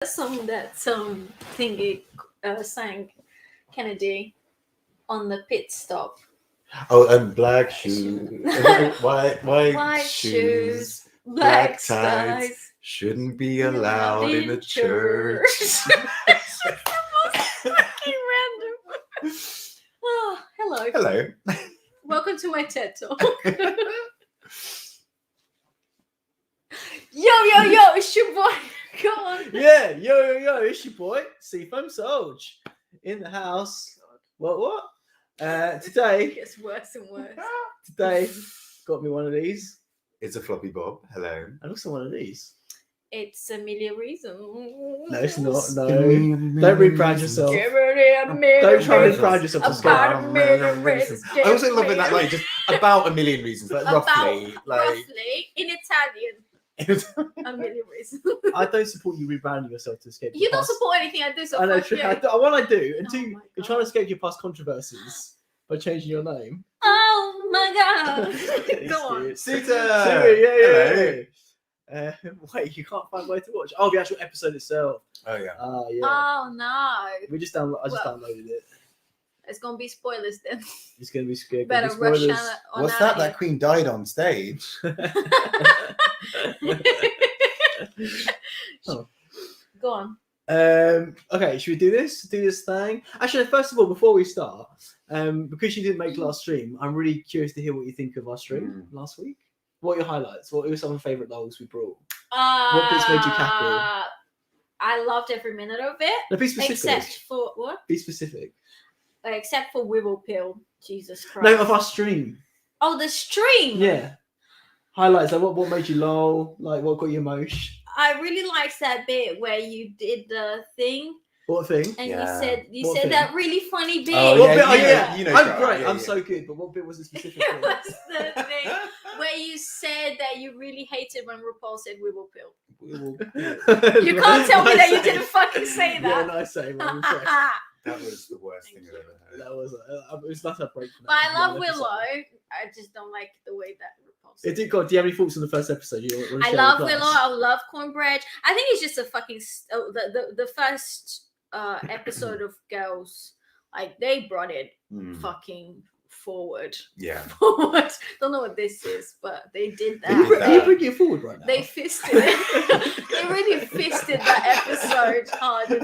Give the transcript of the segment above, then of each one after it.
song that thingy sang Kennedy on the pit stop. Oh, and black shoes, white shoes, black ties shouldn't be allowed in the church. It's the most fucking random. Oh, hello. Hello. Welcome to my TED Talk. Yo, it's your boy. Go on. Yeah, yo, it's your boy, Seafoam Solj, in the house. What? Today, It gets worse and worse. today, got me one of these, It's a floppy bob. Hello. and also one of these. It's Amelia Reason. No, it's not. No, don't rebrand yourself. Give it a minute. Don't try and Reasons. rebrand yourself to About scam. a million reasons. I also love it that like just about a million reasons, like roughly, Roughly in Italian. A million reasons. I don't support you rebranding yourself to escape. You your don't past. support anything I do, so I know. fuck True. you. What I do, and Oh two, my you're God. trying to escape your past controversies by changing your name. Oh my god. Go on. Suta. Siri, Hello. yeah. Wait, you can't find where to watch. Oh, the actual episode itself. Oh yeah. Yeah. Oh no. We just downloaded it. It's gonna be spoilers then. It's gonna be scared. Better rush on What's out that? of That queen died on stage. Oh. Go on. Okay, should we do this? Do this thing? Actually, first of all, before we start, because you didn't make last stream, I'm really curious to hear what you think of our stream last week. What are your highlights? What were some of the favourite logs we brought? What bits made you cackle? I loved every minute of it. No, be specific. Except for what? Be specific. Except for Wibble Pill. Jesus Christ. No, of our stream. Oh, the stream. Yeah. Highlights. Like what made you lol? Like what got you emotion? I really liked that bit where you did the thing What thing? and Yeah. you What said thing? that really funny bit. Oh, What yeah, bit? Oh you know- yeah, you know I'm Charlie, great. yeah, I'm yeah. so good. But what bit was it specifically? It was the thing where you said that you really hated when RuPaul said Wibble Pill. You can't tell me that you didn't fucking say Yeah, that. nice say, man. I'm but impressed. That was the worst thing I've ever heard. That was it was not a break. From I that love one episode. Willow. I just don't like the way that RuPaul said It did. God, do you have any thoughts on the first episode? I love Willow. I love Cornbread. I think it's just a fucking the first episode of Girls. Like they brought it fucking forward. Yeah. Forward. Don't know what this is, but they did They did that. that. Are you bringing it forward right now? They fisted it. They really fisted that episode hard in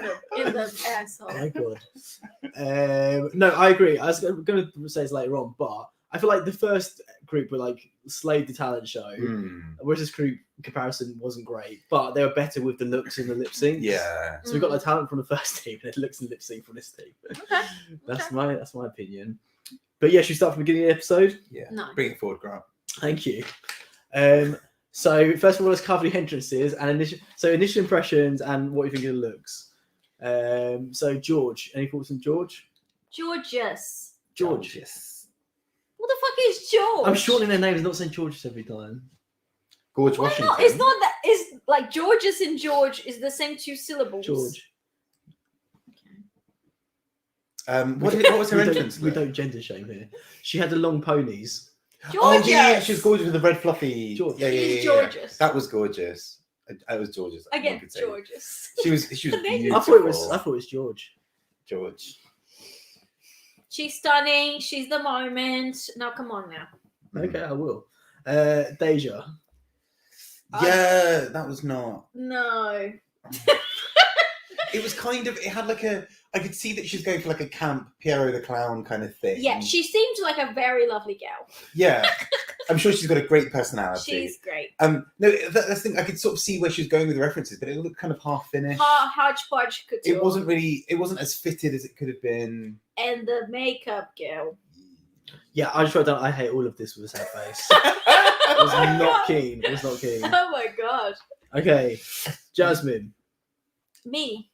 the asshole. Oh my god. No, I agree. I was going to say this later on, but I feel like the first group were like slayed the talent show, whereas this group comparison wasn't great, but they were better with the looks and the lip syncs. Yeah. So we got the talent from the first team, and it looks and lip sync from this team. Okay. That's my opinion. But yeah, should we start from the beginning of the episode? Yeah. No. Bring it forward, Grant. Thank you. So first of all, let's cover the entrances and initial impressions and what you think of the looks. So George, any thoughts on George? Georges. George. Yes. What the fuck is George? I'm shortening their names, not saying George every time. Gorge Why Washington. not? It's not that. It's like Georges and George is the same two syllables. George. What was her entrance? We don't gender shame here. She had the long ponies. Oh Georges. yeah, she was gorgeous with the red fluffy. George. Yeah. She's Georges. That was gorgeous. I was gorgeous. Again, one could say. Georges. She was The name- beautiful. I thought it was George. George. She's stunning. She's the moment. Now, come on now. Okay, I will. Deja. Yeah, that was not. No. It was kind of. It had like a. I could see that she's going for like a camp Piero the Clown kind of thing. Yeah, she seems like a very lovely girl. Yeah, I'm sure she's got a great personality. She's great. No, that's the thing. I could sort of see where she was going with the references, but it looked kind of half finished. Hodgepodge couture. It wasn't really. It wasn't as fitted as it could have been. And the makeup girl. Yeah, I just wrote down. I hate all of this with a sad face. I was Oh my not God. keen. I was not keen. Oh my god. Okay, Jasmine. Me.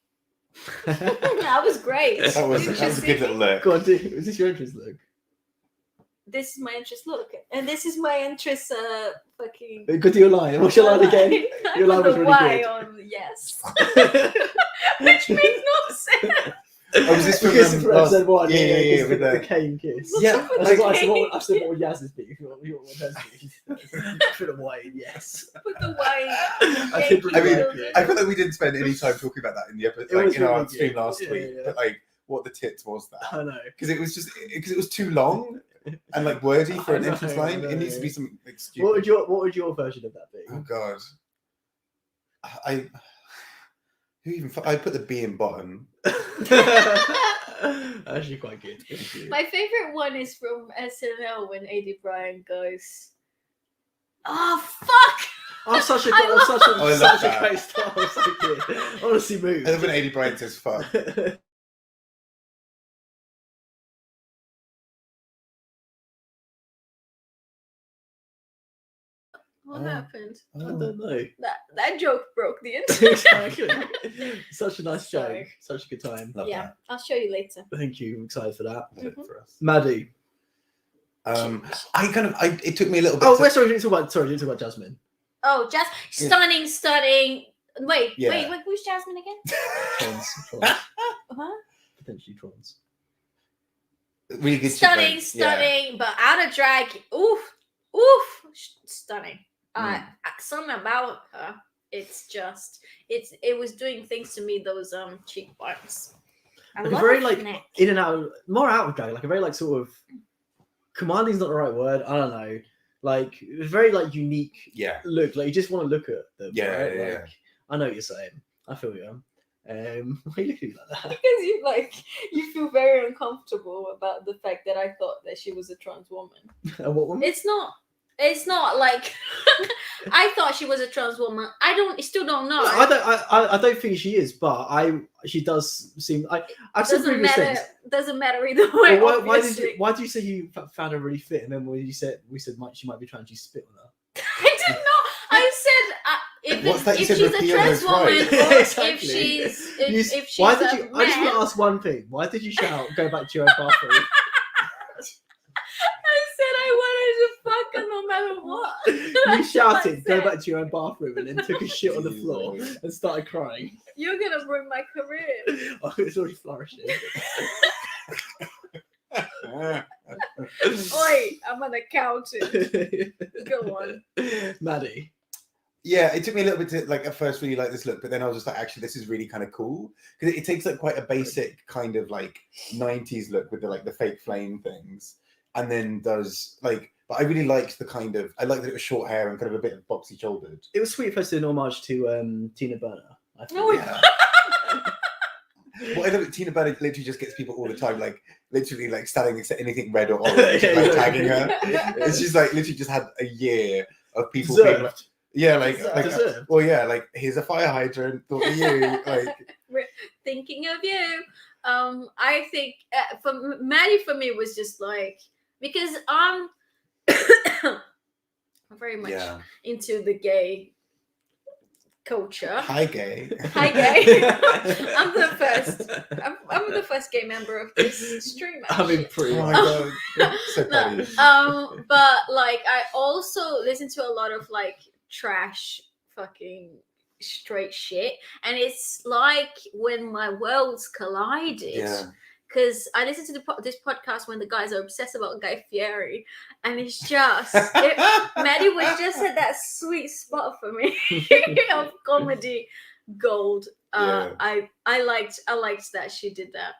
That was great. That was a good little look. Go on, is this your entrance look? This is my interest look. And this is my interest fucking. Go to your line. What's your line again? Your line was The really Y good. on yes. Which makes no sense. Oh, was this from episode 1? Yeah, with the cane kiss. Yeah, What's like, up with I said what Yaz's beat. If you want hers beat, put it away. Yes. Put the wine. I think I mean, Yeah. I feel like we didn't spend any time talking about that in the episode, It was like in our really stream good. last Yeah, week. yeah. But like, what the tits was that? I know. Because it was too long and like wordy for an entrance line. It needs to be something like stupid. What would your version of that be? Oh god, I put the B in bottom. Actually, quite good. My favorite one is from SNL when AD Bryan goes, "Oh fuck!" Oh, such a I love great style. So good. Honestly, moved. I love when AD Bryan says fuck. What happened? I don't know. That joke broke the internet. Exactly. Such a nice joke. Sorry. Such a good time. Love Yeah, that. I'll show you later. Thank you. I'm excited for that. Love it for us. Maddie. It took me a little bit. Oh, sorry, we didn't talk about Jasmine. Oh, stunning. Wait, Yeah. who's Jasmine again? Trons. Huh? Potentially Trons. Really good. Stunning, but out of drag. Oof, stunning. Something about her. It's just, it was doing things to me. Those cheekbones. I Like love a very her like neck. in and out, more out of drag. Like a very like sort of commanding is not the right word. I don't know. Like a very like unique look. Like you just want to look at them. Yeah, right? yeah, Like, yeah. I know what you're saying. I feel you. Why are you looking at me like that? Because you feel very uncomfortable about the fact that I thought that she was a trans woman. And what woman? It's not like I thought she was a trans woman. Still don't know. I don't think she is, but she does seem. I've said Doesn't previous matter. things. Doesn't matter either way. Well, why obviously. did you say you found her really fit, and then when we said she might be trans, you spit on her? I did not. I said What's that? You if said she's a repeal trans those woman, rights. or Exactly. if she's Why a did you? I just want man. to ask one thing. Why did you shout? Go back to your own bathroom. I said I wanted to fuck her no matter what. You shouted, "Go back to your own bathroom," and then took a shit on the floor Jesus. and started crying. You're gonna ruin my career. Oh, it's already flourishing. Oi, I'm an accountant. Go on. Maddie. Yeah, it took me a little bit to like at first really like this look, but then I was just like, actually, this is really kind of cool because it takes like quite a basic kind of like 90s look with the fake flame things, and then does like. But I really liked I liked that it was short hair and kind of a bit boxy shouldered. It was sweet for us to do an homage to Tina Burner. I think. Oh, Yeah. Well, I know that Tina Burner literally just gets people all the time, like literally like standing anything red or orange, Yeah, like yeah. tagging her. And she's like literally just had a year of people Deserved. being like, yeah, like Deserved. well, yeah, like here's a fire hydrant, thought of you, like Thinking of you. I think for Maddie, for me, was just like because I'm very much into the gay culture. hi gay. Hi, gay. I'm the first gay member of this stream. I mean, actually. pretty Oh my much. god, so funny. But like I also listen to a lot of like trash fucking straight shit, and it's like when my worlds collided. Yeah. Because I listened to this podcast when the guys are obsessed about Guy Fieri, and it's just Maddie was just at that sweet spot for me of comedy gold. I liked that she did that.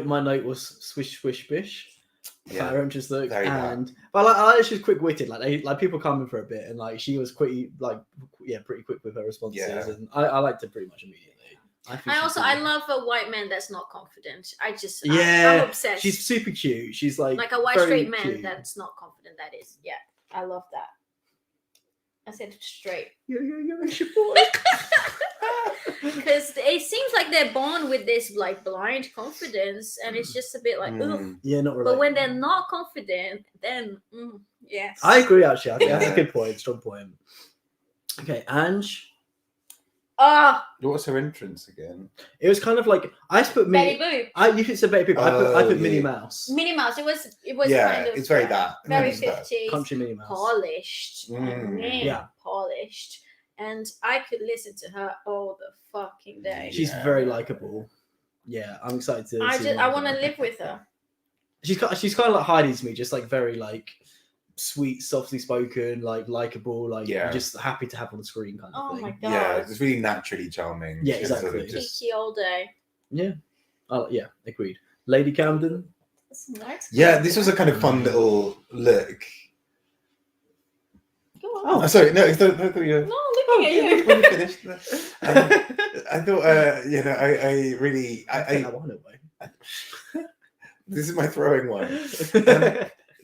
My note was swish swish bish. Yeah. Her entrance look, Very and but I like she was quick witted. Like people coming for a bit, and like she was pretty quick with her responses, and I liked her pretty much immediately. I love a white man that's not confident. I'm obsessed. She's super cute. She's like a white very straight man cute. that's not confident. That is, yeah, I love that. I said straight You're your boy. because it seems like they're born with this like blind confidence, and it's just a bit like, ugh. Yeah, not really. But when they're not confident, then yes. I agree. Actually, I think that's a good point. Strong point. Okay, Ange. What was her entrance again? It was kind of like I put Betty Minnie. Boo. You could say Betty Boo. I put Minnie Mouse. Minnie Mouse. It was Yeah, kind of it's very that. very It's that. 50s, Country Minnie Mouse. polished. Yeah. Polished. And I could listen to her all the fucking day. She's very likable. Yeah, I'm excited to. I want to live with her. She's kind of like Heidi to me, just like very like sweet, softly spoken, like likable, like Yeah. you're just happy to have on the screen kind of Oh thing. my god. Yeah, it's really naturally charming. Yeah, She's sort of exactly. just- Kiki all day. Yeah. Oh yeah, agreed. Lady Camden. That's nice. Yeah, this was a kind of fun little look. Go on. Oh. Sorry, no, I thought you were... No, looking at you. When you finished. I thought, I really, take that one away. this is my throwing one.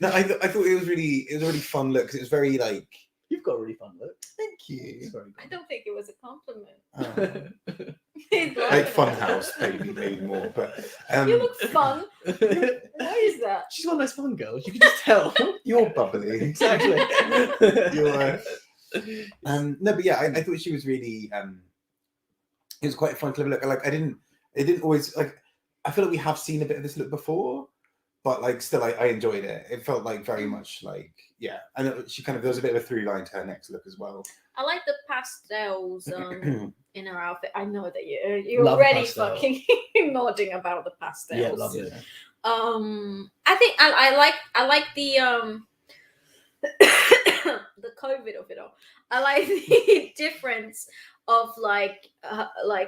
No, I thought it was a really fun look because it was very like. You've got a really fun look. Thank you. It's very I don't think it was a compliment. good. He's Like laughing. Funhouse, maybe more, but You look fun. Why is that? She's one of those fun girls. You can just tell. you're bubbly. Exactly. You're. No, but yeah, I thought she was really. It was quite a fun, clever look. Like it didn't always like. I feel like we have seen a bit of this look before, but like still, I enjoyed it. It felt like very much like and she kind of there was a bit of a through line to her next look as well. I like the pastels in her outfit. I know that you're Love already pastel. fucking nodding about the pastels. Yeah, love it. I think I like the the COVID of it all. I like the difference of like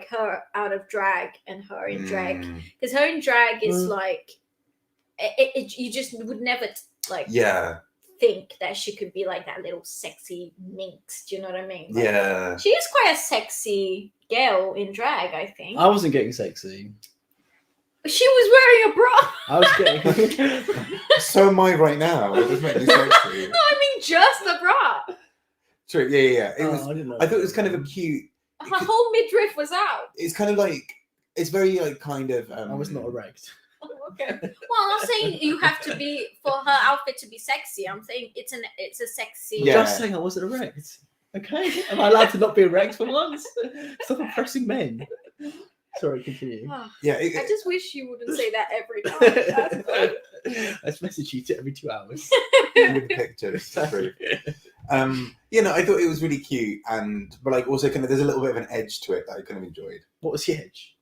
her out of drag and her in drag, because her in drag is like you just would never like think that she could be like that little sexy minx. Do you know what I mean? Like, Yeah. she is quite a sexy girl in drag, I think. I wasn't getting sexy. She was wearing a bra. I was getting. So am I right now. It doesn't make me sexy. No, I mean just the bra. True. Yeah. It was. I didn't know. I thought it was kind of a cute. Her whole midriff was out. It's kind of like it's very like kind of. I was not erect. Oh, okay. Well, I'm not saying you have to be for her outfit to be sexy. I'm saying it's a sexy. Yeah. Just saying I wasn't erect. Okay. Am I allowed to not be erect for once? Stop oppressing men. Sorry, continue. Yeah. I just wish you wouldn't say that every time. Let's message you every 2 hours. with pictures. True. I thought it was really cute, but like also kind of there's a little bit of an edge to it that I kind of enjoyed. What was the edge?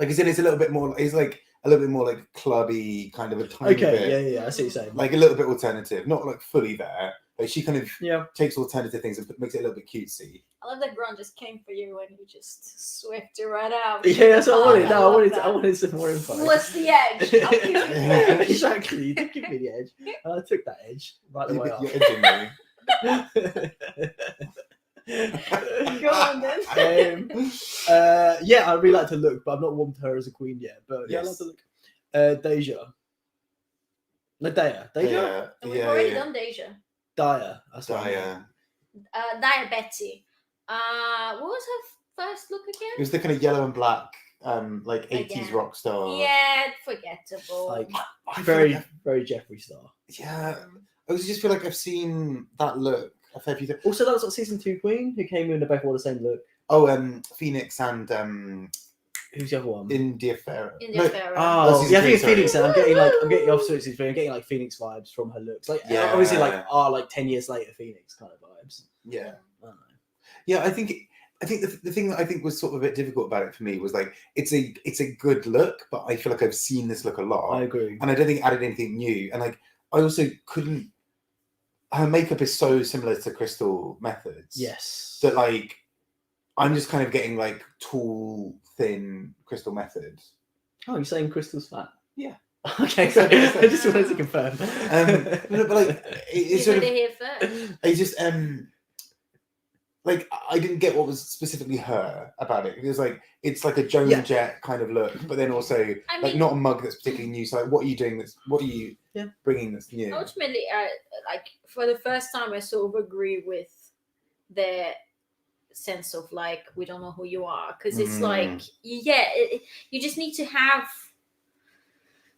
Like it's a little bit more. It's like a little bit more like clubby, kind of a tiny bit. Okay, yeah. I see what you're saying. Like a little bit alternative, not like fully there. Like she kind of takes alternative things and makes it a little bit cutesy. I love that Grant just came for you and you just swept it right out. Yeah, that's what I wanted. No, love I wanted some more info. What's the edge? I'll give you the edge. Exactly. You did give me the edge. And I took that edge right the way up. You're edging me. Go on then. I really like to look, but I've not warmed her as a queen yet. But yeah, I like to look. Deja. Ladaya. Deja? And we've already done Deja. Daya. That's what I meant. Daya. Daya Betty. What was her first look It again? was the kind of yellow and black, like 80s Again. rock star. Yeah, forgettable. Like I feel very, like very Jeffree Star. yeah. I just feel like I've seen that look a fair few times. Also, that was what season 2 queen who came in. They both wore the same look. Oh, Phoenix and Who's the other one? India Farah. India Farah. Oh, That's yeah, I think it's sorry. Phoenix. And I'm getting opposite. I'm getting like Phoenix vibes from her looks. Like Yeah. obviously, like 10 years later, Phoenix kind of vibes. Yeah. I don't know. Yeah, I think the thing that I think was sort of a bit difficult about it for me was like it's a good look, but I feel like I've seen this look a lot, I agree. and I don't think it added anything new. And like I also couldn't. Her makeup is so similar to Crystal Methods. Yes. That like I'm just kind of getting like tall, thin Crystal Methods. Oh, you're saying Crystal's fat? Yeah. Okay, so I just wanted to confirm. No, but like it's You sort heard of. it here first. I just like I didn't get what was specifically her about it. It was like it's like a Joan Jett kind of look, but then also I like mean, not a mug that's particularly new. So like, what are you doing? What are you bringing that's new? ultimately, like for the first time, I sort of agree with their sense of like we don't know who you are, because it's like you just need to have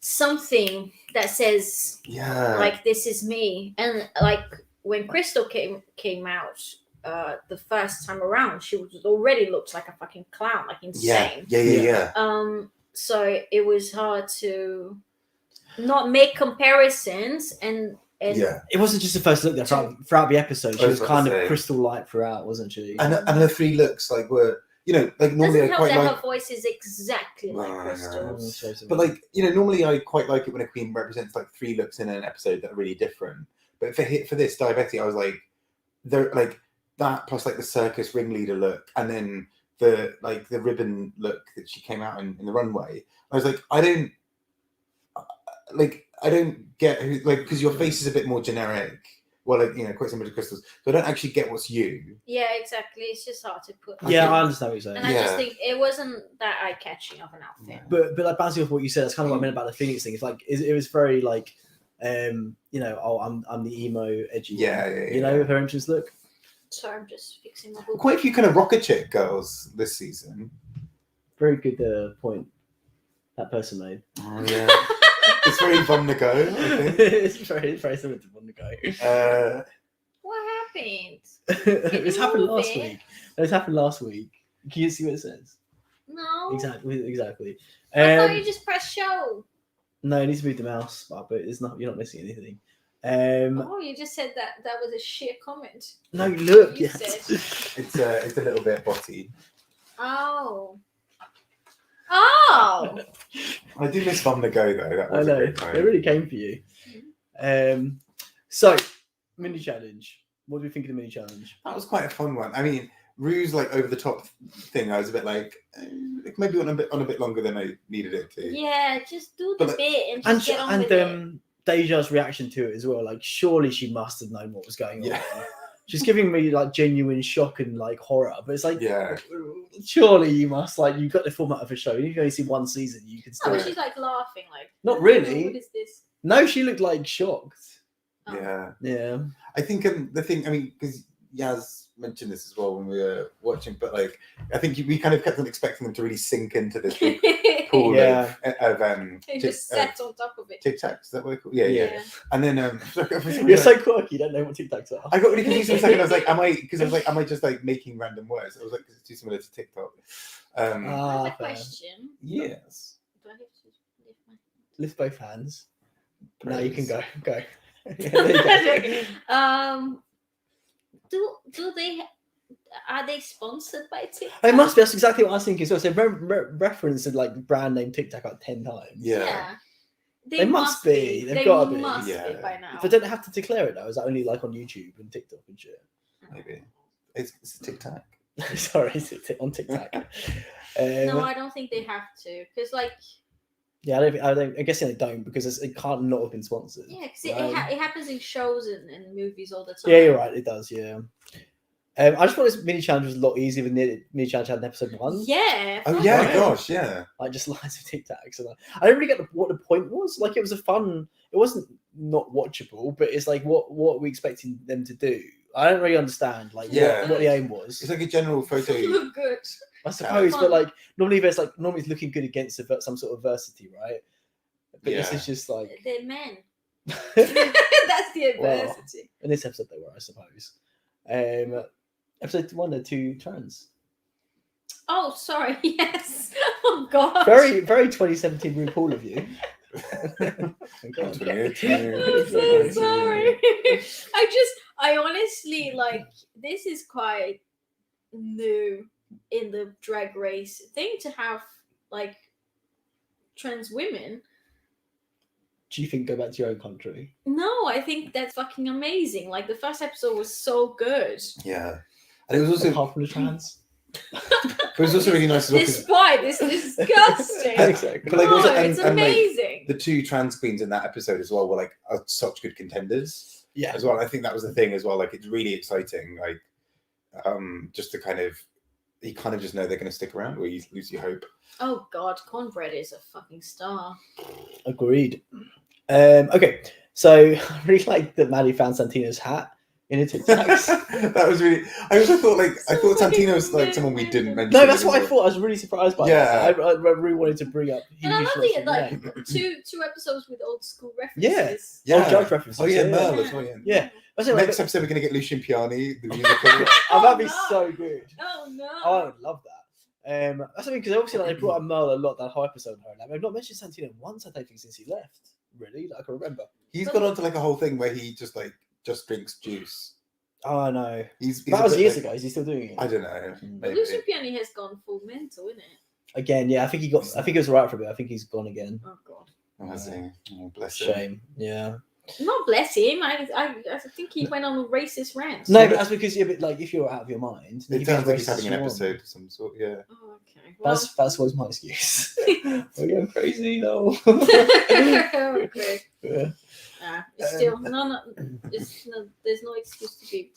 something that says like this is me. And like when Crystal came out the first time around, she was already looked like a fucking clown, like insane. Yeah. So it was hard to not make comparisons and It wasn't just the first look there. Throughout the episode, she was kind of crystal light throughout, wasn't she? And her three looks like were you know, like normally Doesn't I help quite that like. her voice is exactly like No, Crystal's. But like, you know, normally I quite like it when a queen represents like 3 looks in an episode that are really different. But for this Diabetic, I was like, they're like that plus like the circus ringleader look, and then the ribbon look that she came out in the runway. I was like, I don't get who, like, because your face is a bit more generic. Well, like, you know, quite similar to Crystal's, so I don't actually get what's you. Yeah, exactly. It's just hard to put. Yeah, I understand what you're saying. And I just think it wasn't that eye-catching of an outfit. But like bouncing off what you said, that's kind of what I meant about the Phoenix thing. It's like it was very like, you know, oh, I'm the emo edgy. You know, her entrance look. Sorry, I'm just fixing my book. Quite a few kind of rocker chick girls this season. Very good point that person made. Oh yeah, it's very Von the Go. I think. It's very similar to Von the Go. What happened? It's happened last week. It's happened last week. Can you see what it says? No. Exactly. I thought you just pressed show. No, it needs to move the mouse up, but it's not. You're not missing anything. Oh, you just said that was a sheer comment. No, look. You Yes. said. It's a little bit botty. Oh. I do miss Von the Go though. That I was know. a great time. It really came for you. So mini challenge. What do you think of the mini challenge? That was quite a fun one. I mean, Rue's like over the top thing. I was a bit like, maybe on a bit longer than I needed it to. Yeah, just do the But, bit and just get on with it. Deja's reaction to it as well. Like, surely she must have known what was going on. Yeah. She's giving me like genuine shock and like horror, but it's like, Yeah. surely you must, like, you've got the format of a show. You've only seen one season, you can still. Oh, she's like laughing, like. Not really. What is this? No, she looked like shocked. Oh. Yeah. Yeah. I think the thing, I mean, because Yaz mentioned this as well when we were watching, but like, I think we kind of kept on expecting them to really sink into this big pool Yeah. of It just sat on top of it. Tic Tacs. Is that what they're called? Yeah. And then You're so quirky, you don't know what Tic Tacs are. I got really confused for a second. I was like, am I just like making random words? I was like, 'cause it's too similar to TikTok. That's a fair. question. Yes. Do I have to lift my Lift both hands. Now Praise. you can go. Yeah, there you go. Do they are they sponsored by TikTok? It must be. That's exactly what I was thinking as well. So referenced like brand name TikTok like 10 times. Yeah. They must be. They've They gotta be. must Yeah. be by now. But don't they have to declare it though? Is that only like on YouTube and TikTok and shit? Maybe. It's a Tic Tac. Sorry, it's on TikTok. No, I don't think they have to, because like Yeah, I guess they don't, because it can't not have been sponsored. yeah, because it happens in shows and movies all the time. Yeah, you're right. It does. Yeah. I just thought this mini challenge was a lot easier than the mini challenge had in episode 1. Yeah. Oh fuck yeah, Right. gosh, yeah. Like just lines of Tic Tacs. And I don't really get what the point was. Like, it was a fun. It wasn't not watchable, but it's like what are we expecting them to do? I don't really understand. Like Yeah. what the aim was. It's like a general photo. Look good. I suppose, but like normally it's looking good against some sort of adversity, right? But this Yeah. is just like They're men. in That's the Well, adversity. this episode they were, I suppose. Episode 1, they're 2 trans. Oh, sorry. Yes. Oh God. Very, very 2017 RuPaul of you. I'm so sorry. I honestly like this is quite new in the drag race thing to have like trans women. Do you think go back to your own country? No, I think that's fucking amazing. Like the first episode was so good. Yeah. And it was also Apart from the trans? it was also really nice as well. 'cause- Despite this disgusting. Exactly. But, like, no, also- it's and, like, amazing. the 2 trans queens in that episode as well were are such good contenders. Yeah. As well. I think that was the thing as well. Like, it's really exciting. Like, just to kind of you kind of just know they're going to stick around, or you lose your hope. Oh God, Cornbread is a fucking star. Agreed. Okay, so I really like that Maddie found Santino's hat in a Tic Tacs. That was really. I also thought I thought So Santino was like good. someone we didn't mention. No, that's what I anymore. thought. I was really surprised by Yeah. that. I really wanted to bring up. And I love usually the like shots two episodes with old school references. Yeah. Oh, Judge references. Oh yeah, yeah. Merle as well. Yeah. Yeah. I was saying, like, Next episode, we're going to get Lucian Piani, the musical. oh, that'd be no. so good. Oh no. Oh, I would love that. That's something because obviously they brought up Merle a lot that whole episode. And I've not mentioned Santino once. I don't think since he left. Really, that I can remember. He's gone on to like a whole thing where he just drinks juice. Oh no, He's that a was bit years like- ago. Is he still doing it? I don't know. Maybe. Lucian Piani has gone full mental, isn't it? Again, yeah. I think he got. I think he was alright for a bit. I think he's gone again. Oh god. Oh, I see. Oh, bless him. Shame. Yeah. Not bless him. I think he went on a racist rant. No, but that's because you're a bit like if you're out of your mind. you It can sounds be like he's racist having an as you want. episode of some sort. Yeah. Oh, okay. Well, That's always my excuse. We're going crazy though. okay. Yeah. It's still there's no excuse to be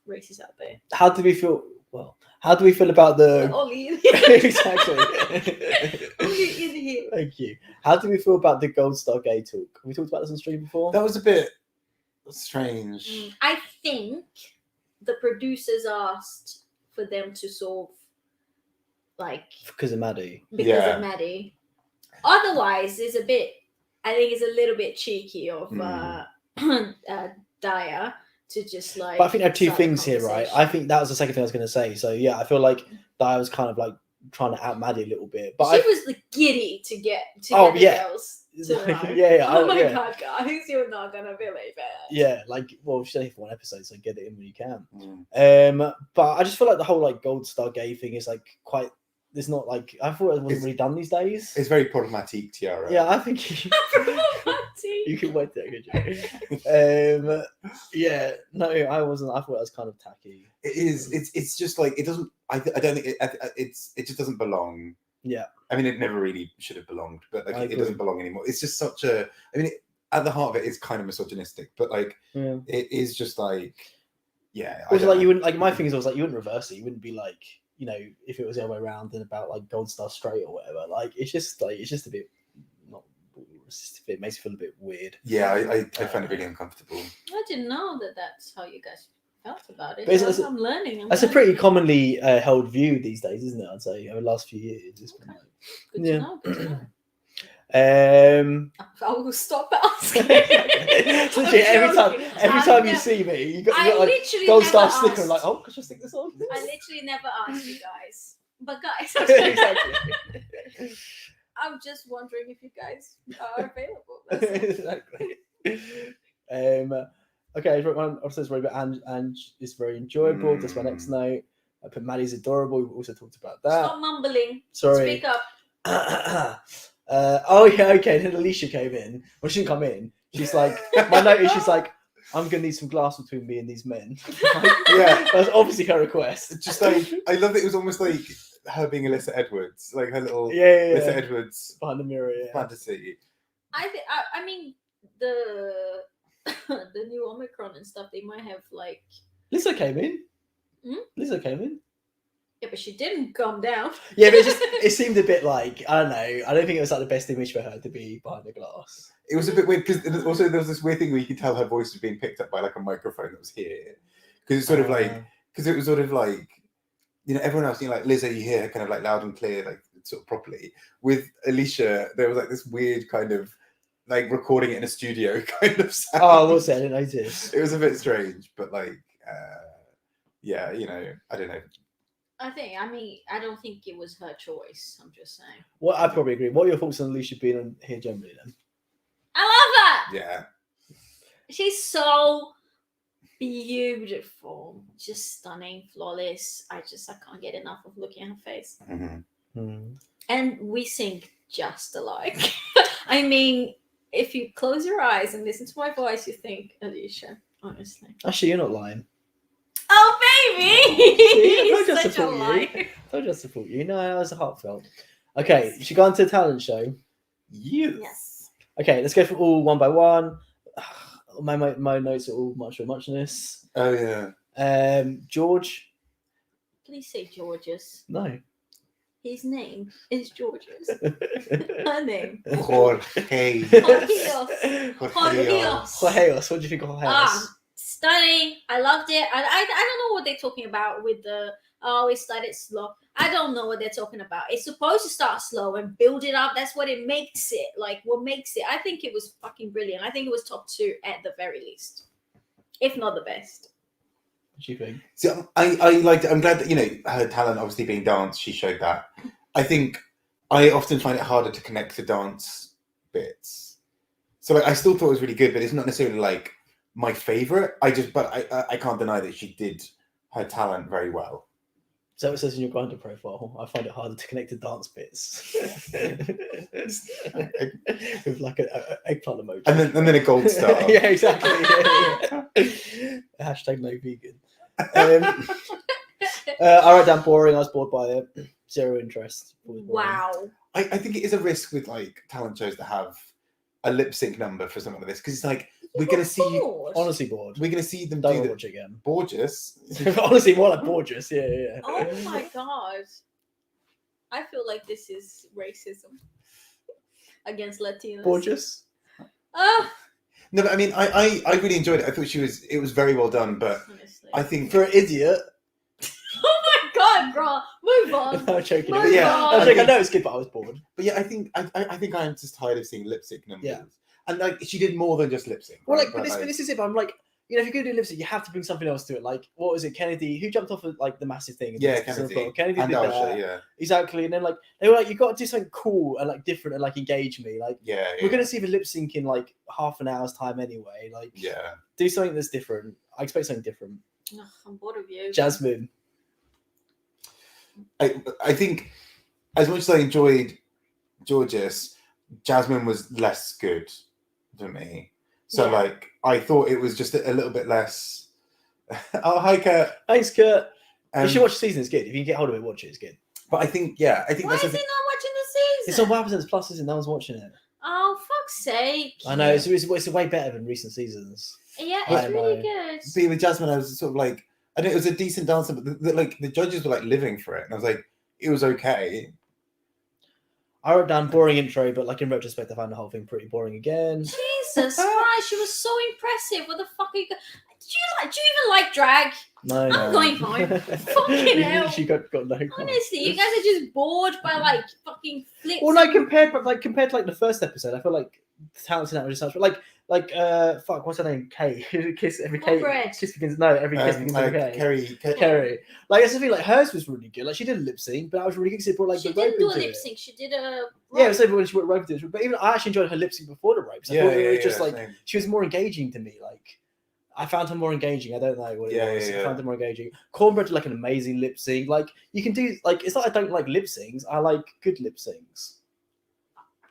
racist out there. How do we feel? Well, how do we feel about the? Only in Exactly. Only in here. Thank you. How do we feel about the Gold Star Gay talk? Have we talked about this on stream before? That was a bit strange. I think the producers asked for them to solve like Because of Maddie. because Yeah. of Maddie. Otherwise, it's a bit. I think it's a little bit cheeky of Daya to just like. But I think there are two start the things here, right? conversation. I think that was the second thing I was going to say. So yeah, I feel like Daya was kind of like trying to out Maddie a little bit. But she I, was the giddy to get Oh, the yeah. girls to like, yeah, oh my yeah. god, guys, you're not gonna believe it. Yeah, like well, she's only for one episode, so get it in when you can. Mm. But I just feel like the whole like Gold Star Gay thing is like quite. It's not like I thought it wasn't It's- really done these days. It's very problematic, Tiara. Yeah, I think you can wait there, could you? Yeah, no, I wasn't. I thought it was kind of tacky. It is. It's just like it doesn't. I don't think it just doesn't belong. Yeah. I mean, it never really should have belonged, but like I it doesn't agree. belong anymore. It's just such a. I mean, at the heart of it, it's kind of misogynistic, but like Yeah. it is just like, yeah. I Also, don't like know. you wouldn't like my thing is always like you wouldn't reverse it. You wouldn't be like if it was the other way around and about like Gold Star Straight or whatever. Like it's just a bit not. It makes you feel a bit weird. Yeah, I find it really uncomfortable. I didn't know that that's how you guys felt about it. But it's- I'm learning. That's a pretty commonly held view these days, isn't it? I'd say over the last few years. It's been Okay. like, Good yeah. to know. Good to know. I I will stop asking. Literally, every I'm time you never- see me, you got I like literally Gold never Star asked. sticker. Like, oh, could you stick this on? I literally never asked you guys. But guys, Exactly. I'm just wondering if you guys are available. That's all. Exactly. Okay, one also is very good and it's very enjoyable. That's my next note. I put Maddie's adorable. We've also talked about that. Stop mumbling. Sorry. Speak up. Oh yeah, okay. Then Alicia came in. Well, she didn't come in. She's like, my note is she's like, I'm gonna need some glass between me and these men. Yeah. That's obviously her request. It's just like I love that it was almost like her being Alyssa Edwards, like her little Yeah. Alyssa Edwards Behind the mirror. Yeah. fantasy. I mean the the new Omicron and stuff. They might have like Lisa came in. Hmm? Lisa came in. yeah, but she didn't calm down. Yeah, but it seemed a bit like I don't know. I don't think it was like the best image for her to be behind the glass. It was a bit weird because also there was this weird thing where you could tell her voice was being picked up by like a microphone that was here, because it's sort of like because it was sort of like everyone else like Lizzo, you hear her kind of like loud and clear, like sort of properly. With Alicia, there was like this weird kind of like recording it in a studio kind of sound. Oh, what's that? I didn't notice. It was a bit strange, but like yeah, I don't know. I don't think it was her choice. I'm just saying. Well, I probably agree. What are your thoughts on Alicia being on here generally then? I love her. Yeah. She's so beautiful, just stunning, flawless. I can't get enough of looking at her face. Mm-hmm. And we sing just alike. I mean, if you close your eyes and listen to my voice, you think Alicia. Honestly. Actually, you're not lying. Oh baby! See, I just Such a support you. lie. I'll just support you. No, that was a heartfelt. Okay, she got into a talent show. Yes. Okay, let's go through all one by one. My notes are all much for muchness. Oh yeah. George. Please say Georges. No. His name is Georges. Her name. Jorge. Jorgeos. Jorgeos. What do you think of Jorgeos? Stunning. I loved it. I don't know what they're talking about with the it started slow. I don't know what they're talking about. It's supposed to start slow and build it up. That's what it makes it. Like what makes it. I think it was fucking brilliant. I think it was top 2 at the very least, if not the best. What do you think? See, I liked it. I'm glad that her talent obviously being dance, she showed that. I think I often find it harder to connect to dance bits. So like I still thought it was really good, but it's not necessarily like my favorite. I can't deny that she did her talent very well. So it says in your Grindr profile, I find it harder to connect to dance bits. With like a eggplant emoji. And then a gold star. Yeah, exactly. Yeah. Hashtag no vegan. I wrote down boring. I was bored by it. Zero interest. Wow. I think it is a risk with like talent shows that have a lip sync number for something like this, because it's like we're gonna see Honestly bored. we're gonna see them Don't do wanna the watch it again. gorgeous. Honestly, more like gorgeous. Yeah. Oh my god. I feel like this is racism against Latinos. Gorgeous. Ah, No, but I mean, I really enjoyed it. I thought it was very well done, but honestly. I think For an idiot. Oh my god, bro. Move on. I'm joking. Move yeah, on. I know it's good, but I was bored. But yeah, I think I'm just tired of seeing lip sync numbers. Yeah. And like she did more than just lip sync. Well, right? like, but this is it. But I'm like, you know, if you're gonna do lip sync, you have to bring something else to it. Like, what was it? Kennedy, who jumped off of like the massive thing? Yeah, Kennedy Kennedy did and that. Alsha, yeah. Exactly. And then like they were like, you got to do something cool and like different and like engage me. Like, Yeah. we're gonna see the lip sync in like half an hour's time anyway. Like, Yeah. do something that's different. I expect something different. Ugh, I'm bored of you. Jasmine. I think as much as I enjoyed Gorgeous, Jasmine was less good for me. So Yeah. like I thought it was just a little bit less. Oh, hi Kurt. Thanks, Kurt. You Um, should watch the season. It's good. If you can get hold of it, watch it. It's good. But I think Why Why is he not watching the It's season? on Wow Percent Plus, isn't it? No one's watching it. Oh, fuck's sake. I know. It's way better than recent seasons. Yeah, I it's really know. good. See, with Jasmine, I was sort of like, I know it was a decent dancer, but the judges were like living for it, and I was like, it was okay. I wrote down boring intro, but like in retrospect, I found the whole thing pretty boring again. Jesus Christ, she was so impressive. What the fuck are you? Do you even like drag? No, I'm going home. Fucking hell. She got no. comment. Honestly, you guys are just bored by like fucking flips. Well, like and- compared to like the first episode, I feel like the talents in that was just such. Like fuck, what's her name? Kay. Kiss every Kay. Bread. Kiss begins. No, every kiss begins with a K. Kerry. Like that's the thing. Like hers was really good. Like she did a lip sync, but I was really good because it brought like she the rope didn't do a into lip it. sync. She did a. Yeah, it was when she put rope into it. But even I actually enjoyed her lip sync before the ropes. I thought it was just like same. she was more engaging to me. Like I found her more engaging. I don't know what it was. Yeah. I found her more engaging. Cornbread did like an amazing lip sync. Like you can do like it's not I don't like lip syncs. I like good lip syncs.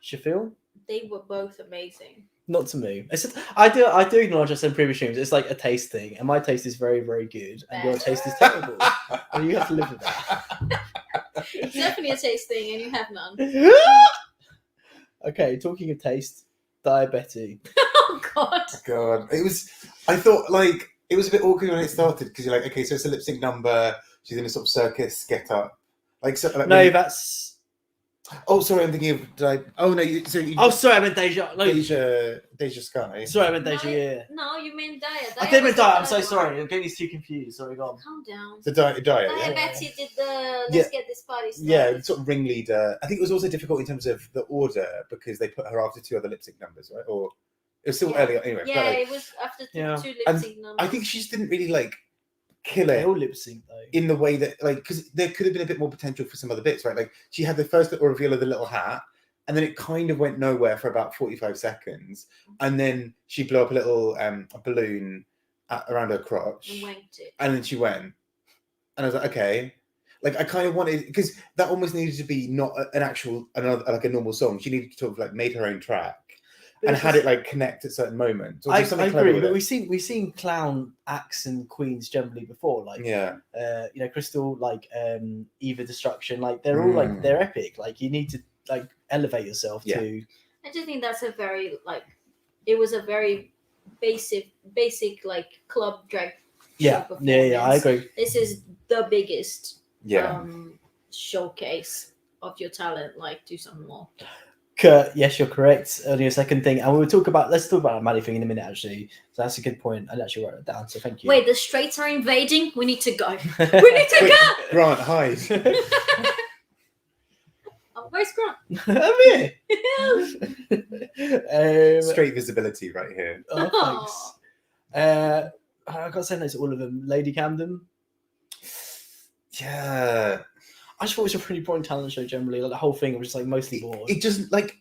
Shafil? They were both amazing. Not to me. It's just, I do acknowledge I said previous streams. It's like a taste thing, and my taste is very, very good, and your taste is terrible, and you have to live with that. It's definitely a taste thing, and you have none. Okay, talking of taste, diabetes. Oh God. God, I thought like it was a bit awkward when it started because you're like, okay, so it's a lip sync number. She's in a sort of circus get up. Like, so, like No, really- that's. Oh, sorry, I'm thinking of. Oh no, you Oh, sorry, I meant Deja. No, Deja Sky. sorry, I meant Deja. No, Yeah. No, you mean Daya. I did mean was the Daya. I'm third so one. sorry. I'm getting these two confused. Sorry, go on. Calm down. The diet, Daya yeah. Betsy did the Yeah. let's get this party started. Yeah, sort of ringleader. I think it was also difficult in terms of the order because they put her after two other lip sync numbers, right? Or it was still Yeah. early on anyway. Yeah, but, like, it was after Yeah. two lip And sync numbers. I think she just didn't really like kill They it all lip sync though. in the way that like because there could have been a bit more potential for some other bits, right? Like she had the first little reveal of the little hat, and then it kind of went nowhere for about 45 seconds, and then she blew up a little a balloon around her crotch, and wanked it. and then she went, and I was like, okay. Like I kind of wanted because that almost needed to be not an actual like a normal song. She needed to sort of like made her own track and had it like connect at certain moments. Or I do something clever agree, with but it. we've seen clown acts and queens generally before, like Yeah, you know, Crystal, like Eva Destruction, like they're all like they're epic. Like you need to like elevate yourself Yeah. to. I just think that's a very like it was a very basic like club drag Yeah, show yeah, I performance. agree. This is the biggest yeah. showcase of your talent. Like do something more. Kurt, yes, you're correct. On your second thing, and let's talk about the Maddie thing in a minute. Actually, so that's a good point. I actually wrote it down. So thank you. Wait, the straights are invading. We need to go. We need to Quick, go. Grant, hide. Oh, where's Grant? I'm here. Straight visibility right here. Oh, thanks. I got to say no to all of them. Lady Camden. Yeah. I just thought it was a pretty boring talent show generally. Like the whole thing was just like mostly bored. It just like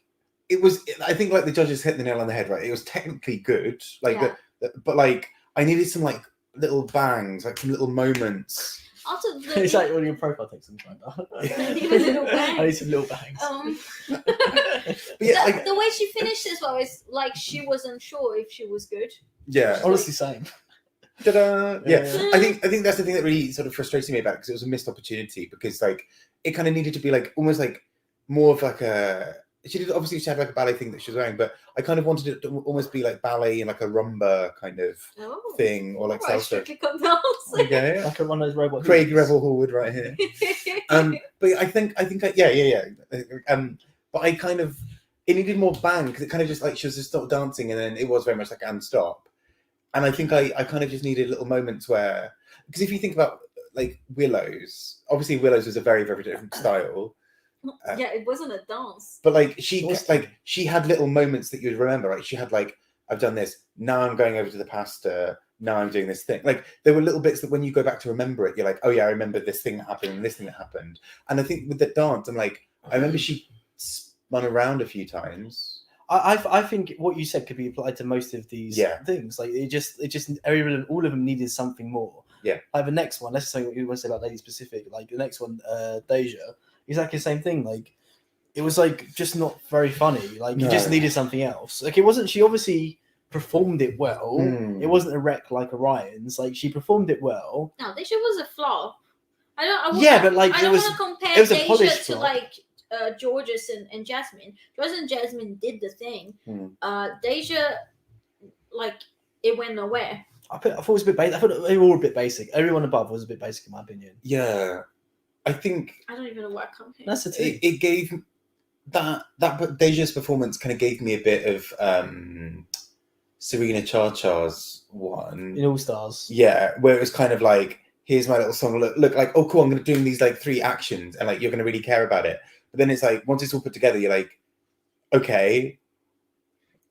it was. I think like the judges hit the nail on the head. Right. It was technically good. Like Yeah. but like I needed some like little bangs, like some little moments. Also, It's like on your profile text and trying I need a little bang. I need some little bangs. But yeah, like, the way she finished as well is like she wasn't sure if she was good. yeah, Honestly, same. ta-da! Yeah. Yeah. I think that's the thing that really sort of frustrated me about it, because it was a missed opportunity, because like it kind of needed to be like almost like more of like a. She did obviously she had like a ballet thing that she was wearing, but I kind of wanted it to almost be like ballet and like a rumba kind of thing, or like Alright, salsa. Strictly Come Dancing. Okay. Like one of those robot. Craig hoops. Revel Hallwood right here. But I think yeah. But I kind of it needed more bang, because it kind of just like she was just stop dancing, and then it was very much like and stop. And I think I kind of just needed little moments where, because if you think about like Willows, obviously Willows was a very, very different style. Yeah, it wasn't a dance. But like she had little moments that you'd remember. Like she had like, I've done this, now I'm going over to the pasta, now I'm doing this thing. Like there were little bits that when you go back to remember it, you're like, oh yeah, I remember this thing that happened and this thing that happened. And I think with the dance, I'm like, I remember she spun around a few times. I think what you said could be applied to most of these things. Like it just all of them needed something more. Yeah. Like the next one, let's say what you want to say about Lady Specific. Like the next one, Deja, exactly the same thing. Like it was like just not very funny. Like you just needed something else. Like it wasn't. She obviously performed it well. It wasn't a wreck like Orion's. Like she performed it well. No, Deja was a flop. But like I don't want to compare it was a Deja polished to flop. like Georges and Jasmine. Georges and Jasmine did the thing. Deja, like it went nowhere. I thought it was a bit basic. I thought they were all a bit basic. Everyone above was a bit basic in my opinion. Yeah. I think I don't even know what come here. That's the thing. it gave that Deja's performance kind of gave me a bit of Serena Cha-Cha's one In All Stars. Yeah, where it was kind of like, here's my little song, look like, oh cool, I'm gonna do these like 3 actions and like you're gonna really care about it. But then it's like once it's all put together, you're like, okay.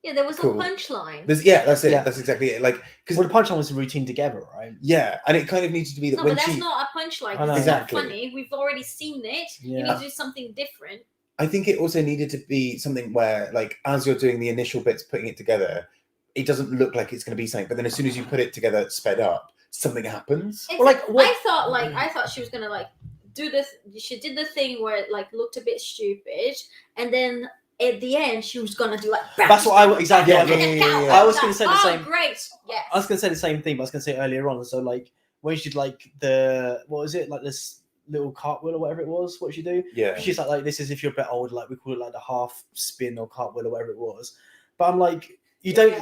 Yeah, there was cool. a punchline. That's it. Yeah. That's exactly it. Like because the punchline was a routine together, right? Yeah, and it kind of needed to be that no, when but that's she. not a punchline. I know. It's Exactly. not funny. We've already seen it. Yeah. You need to do something different. I think it also needed to be something where, like, as you're doing the initial bits, putting it together, it doesn't look like it's going to be something. But then as soon as you put it together, sped up, something happens. It's Well, like, what- I thought she was gonna like do this. She did the thing where it like looked a bit stupid, and then at the end she was gonna do like. That's what I exactly. Yeah, yeah. I was gonna say the same. Oh, great! Yes. I was gonna say the same thing, but I was gonna say earlier on. So like when she did like what was it, like this little cartwheel or whatever it was? What she do? Yeah. She's like this is if you're a bit older, like we call it like the half spin or cartwheel or whatever it was. But I'm like, you don't.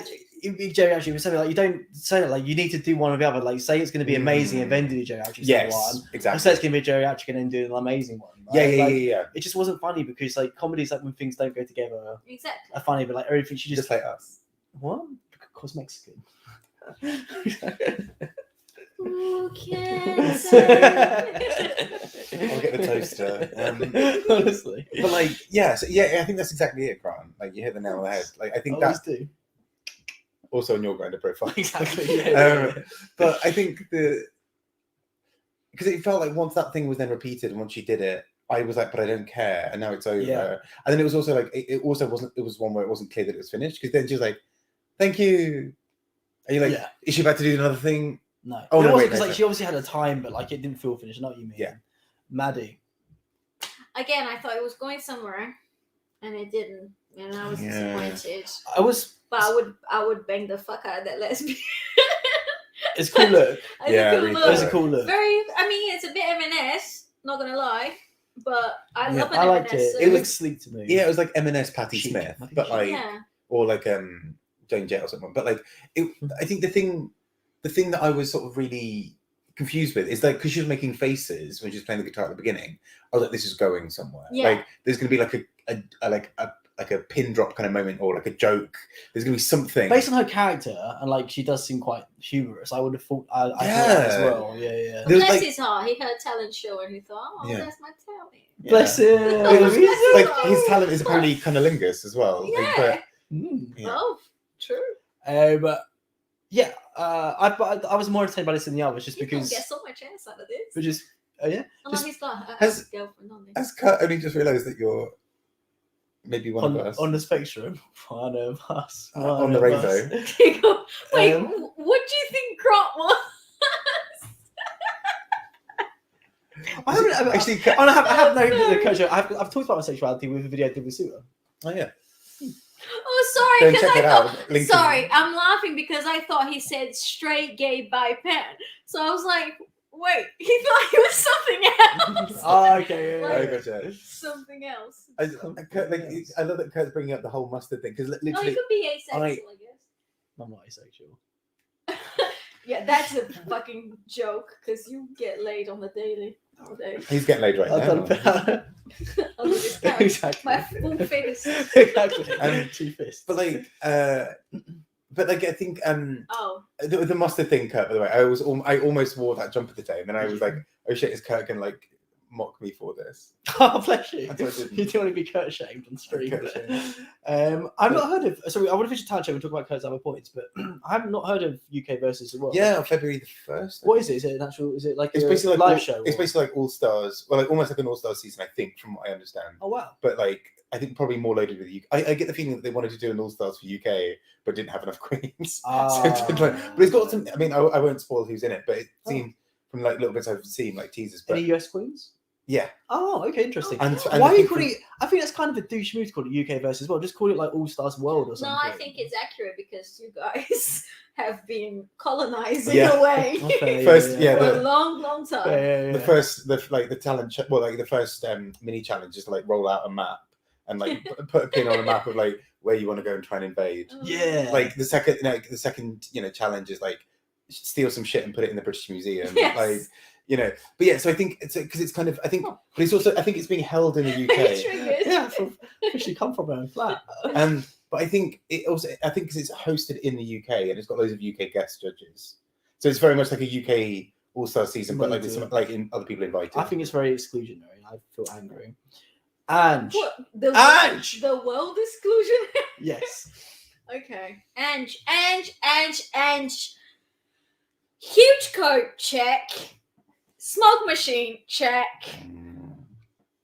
Geriatric was something like you don't say it like you need to do one or the other. Like say it's going to be amazing and then do the geriatric one. Exactly. I say it's going to be a geriatric and then do an amazing one. Right? Yeah, Yeah. It just wasn't funny because like comedy is like when things don't go together. Exactly. Are funny, but like everything she Just like us. what? Because Mexican. Who can say? I'll get the toaster. Honestly, but like, I think that's exactly it, Grant. Like you hit the nail on the head. Like I think always that do. also on your Grindr profile. Exactly. Yeah. But I think because it felt like once that thing was then repeated and once she did it, I was like, but I don't care, and now it's over. Yeah. And then it was also like it also wasn't. It was one where it wasn't clear that it was finished, because then she was like, "Thank you," and you're like, "Is she about to do another thing?" No. Oh, it no, wasn't wait, because no, like no. she obviously had a time, but like it didn't feel finished. I know what you mean. Yeah. Maddie. Again, I thought it was going somewhere, and it didn't, and I was disappointed. But I would bang the fuck out of that lesbian. It's a cool look. It's a cool look. Very. I mean, it's a bit M&S. Not gonna lie, but I love an I liked M&S. it. So It looks sleek to me. Yeah, it was like M&S Patti Chic. Smith, but like, or like Jane Jett or something. But like, I think the thing that I was sort of really confused with is like, because she was making faces when she was playing the guitar at the beginning, I was like, this is going somewhere. Yeah. Like there's gonna be like a pin drop kind of moment, or like a joke. There's gonna be something Based on her character, and like she does seem quite humorous, I would have thought I thought that as well. Yeah. There was, Bless like- his heart. He heard a talent show and he thought, oh, Yeah. that's my talent. Bless him. It was like his talent is apparently cunnilingus as well. Yeah. Like, but, Mm. Oh, true. But yeah, I was more entertained by this than the others, just You can because. get so much ass out of this. But just yeah. Unless he's got a has- girlfriend on it. has Kurt only just realised that you're maybe one of us on the spectrum. One of us. on the rainbow. Wait, what do you think Grant was? I haven't actually. I have no culture. I've talked about my sexuality with a video I did with Suda. Oh yeah. Oh, Go sorry, check it because I out. thought. Link in- Sorry, I'm laughing because I thought he said straight, gay, bi, pan. So I was like, wait, he thought he was something else. Oh, okay. Oh, Like, gotcha. something else. I love that Kurt's bringing up the whole mustard thing because Oh, literally, you could be asexual, I guess. I'm not asexual. Yeah, that's a fucking joke because you get laid on the daily. All day. he's getting laid right I've now. done Oh, look, it's carrot. exactly. My full face. Exactly. Two fists. But like, I think Oh, the mustard thing, Kurt. By the way, I almost wore that jumper today, and then I was like, oh shit, is Kurt gonna like mock me for this? Oh, bless you. That's what I didn't. You don't want to be Kurt shamed on stream. Kurt shamed. I've not heard of. Sorry, I want to finish the talent show and talk about Kurt's other points, but I have not heard of UK versus the world. Yeah, on February the 1st. What is it? Is it an actual? Is it like It's a basically like live show? It's or- basically like All Stars. Well, like almost like an All Stars season, I think, from what I understand. Oh wow. But like, I think probably more loaded with UK. I get the feeling that they wanted to do an All Stars for UK, but didn't have enough queens. So it's been like, but it's got some. I mean, I won't spoil who's in it, but it seemed from like little bits I've seen, like teasers. But Any US queens? yeah. Oh, okay, interesting. And Why I are you think calling it? I think that's kind of a douche move to call it UK versus world. Just call it like All Stars World or no, something. I think it's accurate because you guys have been colonizing Yeah. away Okay, First, yeah, for the- a long, long time. Yeah. the first the talent the first mini challenge is to like roll out a map and like put a pin on a map of like where you want to go and try and invade. Yeah. Like the second challenge is like steal some shit and put it in the British Museum. Yes. Like but yeah, so I think it's because it's kind of but it's also I think it's being held in the It's UK. triggered. yeah. Officially come from her own flat. But I think because it's hosted in the UK and it's got loads of UK guest judges, so it's very much like a UK All Star season, but like with some other people invited. I think it's very exclusionary. I feel angry. Ange. What, Ange! the world exclusion? Yes. Okay. Ange. Huge coat, check. Smoke machine, check.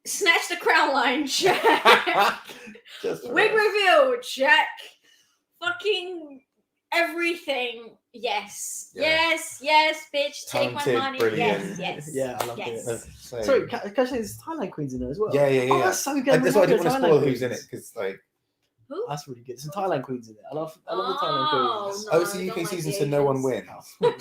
Snatch the crown line, check. Just Wig reveal, check. Fucking everything. Yes. Yeah. Yes, bitch. Take Talented, my money. brilliant. Yes. Yeah, I love Yes. it. So, Sorry, can I say there's Thailand queens in there as well? Yeah. Oh, that's so good. That's why I didn't want to spoil who's in it because like Who? That's really good. Some Thailand queens in there. I love the Thailand Oh, queens. no, it's the I UK don't like season, the so no one Asians. wins.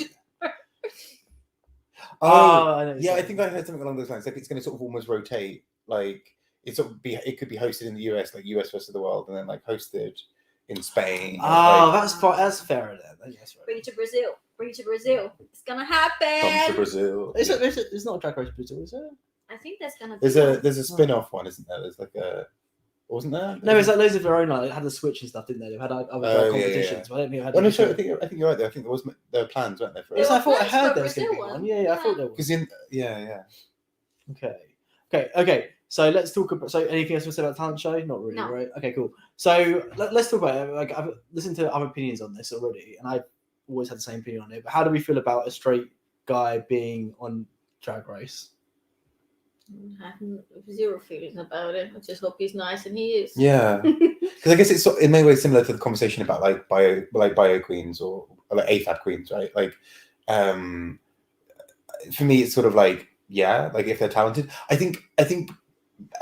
I know Yeah, I exactly. think I heard something along those lines. Like it's going to sort of almost rotate. Like it could be hosted in the US, like US versus the world, and then like hosted in Spain. Oh, like, that's fair then. That's right. Bring it to Brazil. It's gonna come to happen. Brazil. There's not a Drag Race Brazil, is there? I think that's gonna be. There's a spin-off one, isn't there? There's like a wasn't there? No, it's like loads of their own. Like, they had the Switch and stuff, didn't they? They've had other competitions, but I don't think they had. Oh no, sure. I think you're right there. I think there were plans, weren't there? For Yes, it? I thought I Plans heard for there was going to be Brazil one. one. Yeah, I thought there was. Because yeah. Okay. So let's talk about. So anything else to say about talent show? Not really, No. right? Okay, cool. So let's talk about it. Like I've listened to other opinions on this already, and I've always had the same opinion on it. But how do we feel about a straight guy being on Drag Race? I have zero feelings about it. I just hope he's nice, and he is. Yeah, because I guess it's in many ways similar to the conversation about like bio queens or like AFAB queens, right? Like, for me, it's sort of like like if they're talented, I think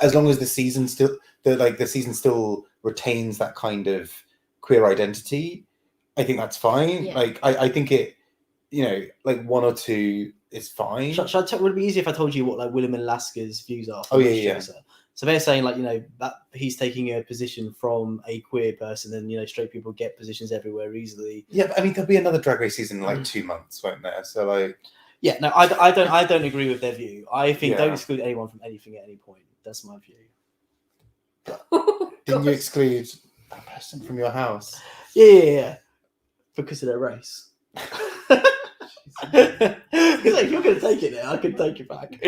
as long as the season still retains that kind of queer identity, I think that's fine. Yeah. Like I think it, like one or two is fine. Would it be easier if I told you what like William and Laska's views are? Oh, yeah. So they're saying like that he's taking a position from a queer person, and straight people get positions everywhere easily. Yeah, but I mean there'll be another Drag Race season in like 2 months, won't there? So like. Yeah, no, I don't agree with their view. I think don't Yeah. exclude anyone from anything at any point. That's my view. Didn't you exclude that person from your house? Yeah. Because of their race. He's like, you're gonna take it now. I can take it back.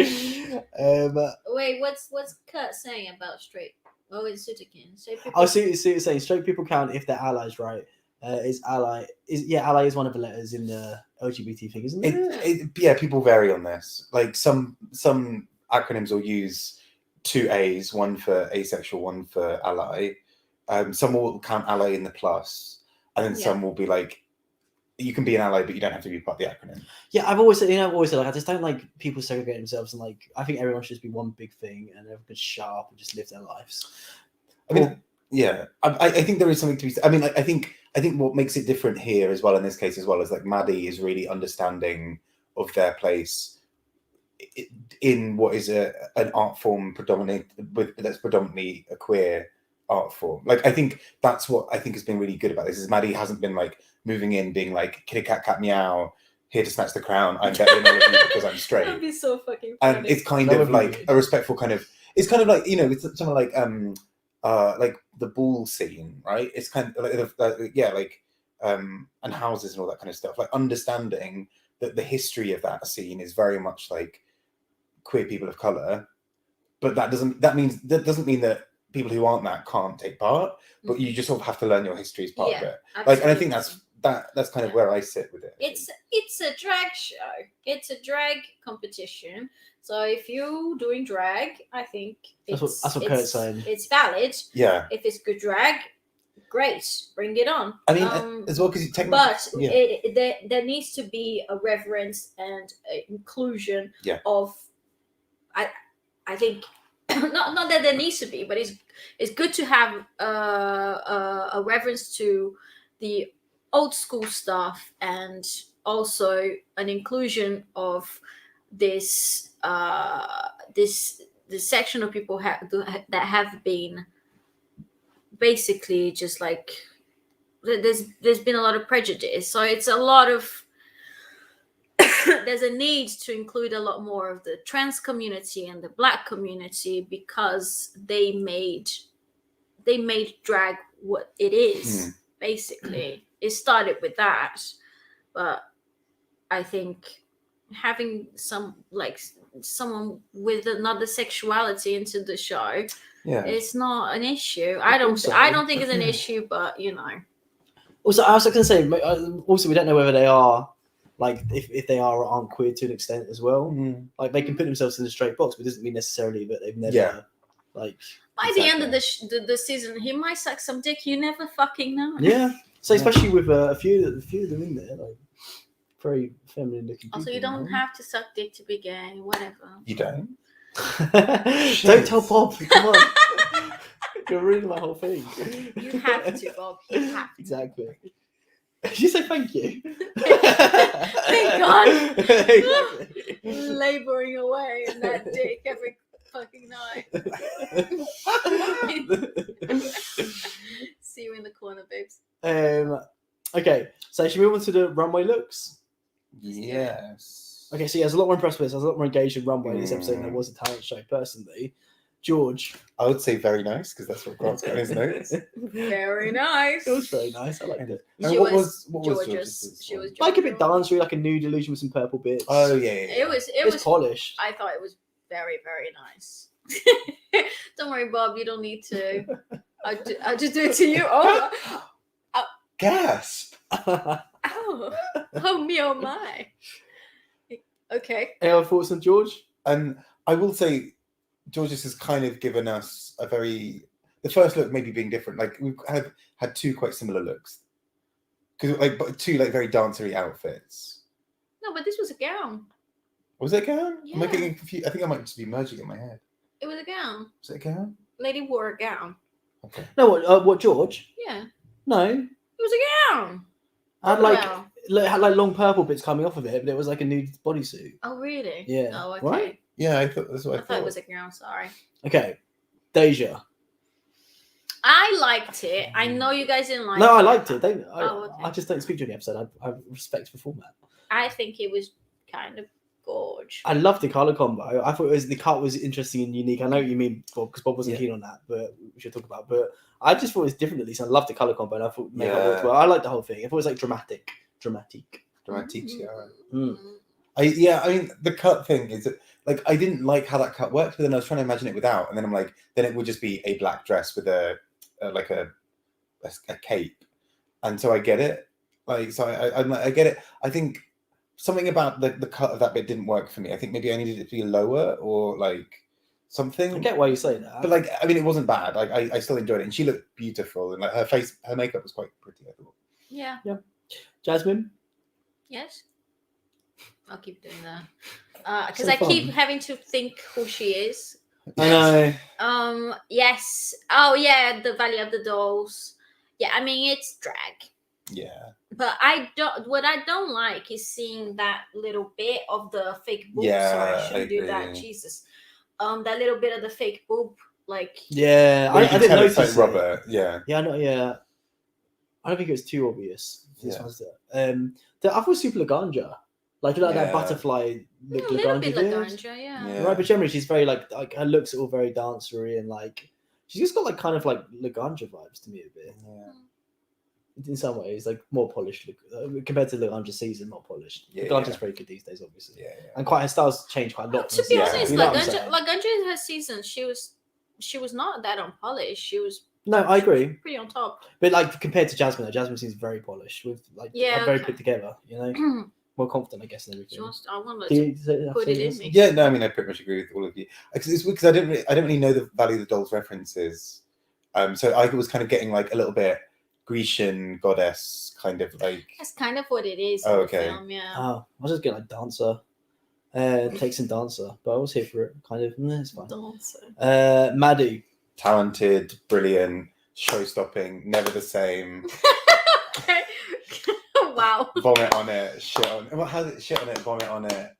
Wait, what's Kurt saying about straight? Oh, it's Sutikin. I'll see what you're saying. Straight people count if they're allies, right? Ally is one of the letters in the LGBT thing, isn't it? Yeah, people vary on this. Like some acronyms will use 2 A's, one for asexual, one for ally. Some will count ally in the plus, and then some will be like, you can be an ally, but you don't have to be part of the acronym. Yeah, I've always said like I just don't like people segregating themselves, and like I think everyone should just be one big thing and everyone can shut up and just live their lives. I mean, I think there is something to be. I mean, like, I think what makes it different here as well in this case as well is like Maddie is really understanding of their place in what is an art form that's predominantly a queer art form. Like, I think that's what I think has been really good about this is Maddie hasn't been like moving in being like kitty cat meow, here to snatch the crown, I'm better than all of you because I'm straight. That'd be so fucking funny. And it's kind of like a respectful kind of, it's kind of like, you know, it's something like the ball scene, right? It's kind of like and houses and all that kind of stuff, like understanding that the history of that scene is very much like queer people of color, but that doesn't mean that people who aren't that can't take part, but you just sort of have to learn your history as part of it. Absolutely. Like, and I think that's kind of where I sit with it. It's a drag show. It's a drag competition. So if you're doing drag, I think that's what Kurt's saying. It's valid. Yeah. If it's good drag, great, bring it on. I mean, as well, because there needs to be a reverence and inclusion of. I think not that there needs to be, but it's good to have a reverence to the old school stuff and also an inclusion of this section of people that have been basically just like there's been a lot of prejudice, so it's a lot of there's a need to include a lot more of the trans community and the Black community because they made drag what it is. Basically it started with that, but I think having someone with another sexuality into the show, it's not an issue. I don't think it's an issue, but you know. Also, I was going to say, also we don't know whether they are like if they are or aren't queer to an extent as well. Like they can put themselves in a straight box, but it doesn't mean necessarily that they've never like. By the end of the season, he might suck some dick. You never fucking know. Yeah. So especially with a few of them in there, like very feminine looking. Also, you don't have to suck dick to be gay. Whatever. You don't. Don't tell Bob. Come on. You're ruining my whole thing. You have to, Bob. You have to. Exactly. Did you say thank you? Thank God. Exactly. Laboring away in that dick every fucking night. See you in the corner, babes. Okay, so should we move on to the runway looks? Yes. Okay, so yeah, I was a lot more impressed with this. I was a lot more engaged in runway in this episode than I was a talent show, personally. George. I would say very nice, because that's what Grant's got in his notes. Very nice. It was very nice. I liked it. What was George's? She was like a bit dancery, like a nude illusion with some purple bits. Oh yeah. It was polished. I thought it was very, very nice. Don't worry, Bob. You don't need to. I'll just do it to you. Oh. Gasp. Oh me, oh my. Okay. Any other thoughts on George? I will say George's has kind of given us the first look maybe being different. Like we've had two quite similar looks, because like two like very dancery outfits. No, but this was a gown. Was it a gown? Yeah. Am I getting confused? I think I might just be merging in my head. It was a gown. Was it a gown? Lady wore a gown. Okay. No, what George? Yeah. No. It was a gown. Had like long purple bits coming off of it, but it was like a nude bodysuit. Oh really? Yeah. Oh okay. Right? Yeah, I thought that's what I thought. It was a gown. Sorry. Okay, Deja. I liked it. I know you guys didn't like it. No, I liked it. Okay. I just don't speak during the episode. I have respect for format. I think it was kind of gorge. I loved the colour combo. I thought the cut was interesting and unique. I know what you mean, Bob, because Bob wasn't keen on that, but we should talk about it. But I just thought it was different at least. I loved the colour combo and I thought it worked well. I liked the whole thing. I thought it was like dramatic. Yeah. I mean, the cut thing is that, like, I didn't like how that cut worked, but then I was trying to imagine it without, and then I'm like, then it would just be a black dress with a cape, and so I get it. Like, so I get it. I think something about the cut of that bit didn't work for me. I think maybe I needed it to be lower, or like something. I get why you say that. But like, I mean, it wasn't bad. Like, I still enjoyed it, and she looked beautiful, and like her makeup was quite pretty. I thought. Yeah. Jasmine? Yes. I'll keep doing that. Because So I keep fun. having to think who she is. I know. Yes. Oh yeah, the Valley of the Dolls. Yeah, I mean it's drag. Yeah. But what I don't like is seeing that little bit of the fake boob. Yeah, Sorry, I I shouldn't do that. agree. Jesus. That little bit of the fake boob, like Yeah, Well, you I can didn't tell it's notice like it. Robert. Yeah. Yeah, I know. Yeah, I don't think it was too obvious. This Yeah. one's the other was super Laganja, like that Yeah. butterfly look a little Laganja bit did. Laganja, yeah. Yeah. Right, but generally she's very like her looks are all very dancery and like she's just got like kind of like Laganja vibes to me a bit. Yeah. In some ways, like more polished compared to Laganja season, more polished. Yeah, Laganja's yeah. very good these days, obviously, Yeah. and quite her styles change quite a lot. To from be Yeah. season. honest, You know what I'm Laganja saying? in her season, she was not that unpolished. She was No, I agree, pretty on top. but like compared to Jasmine, Jasmine seems very polished with like Yeah, very okay. put together. You know, more confident, I guess, in everything. I wanted Do to you put it in me. Yeah, no, I mean, I pretty much agree with all of you. Because I don't really know the Valley of the Dolls references. So I was kind of getting like a little bit Grecian goddess kind of like. That's kind of what it is Oh, in okay. the film, yeah. Oh, I was just getting like dancer, Texan dancer, but I was here for it. Kind of, it's fine. Dancer. Maddie. Talented, brilliant, show-stopping, never the same. Wow. Vomit on it, shit on it. Well, how's it? Shit on it, vomit on it.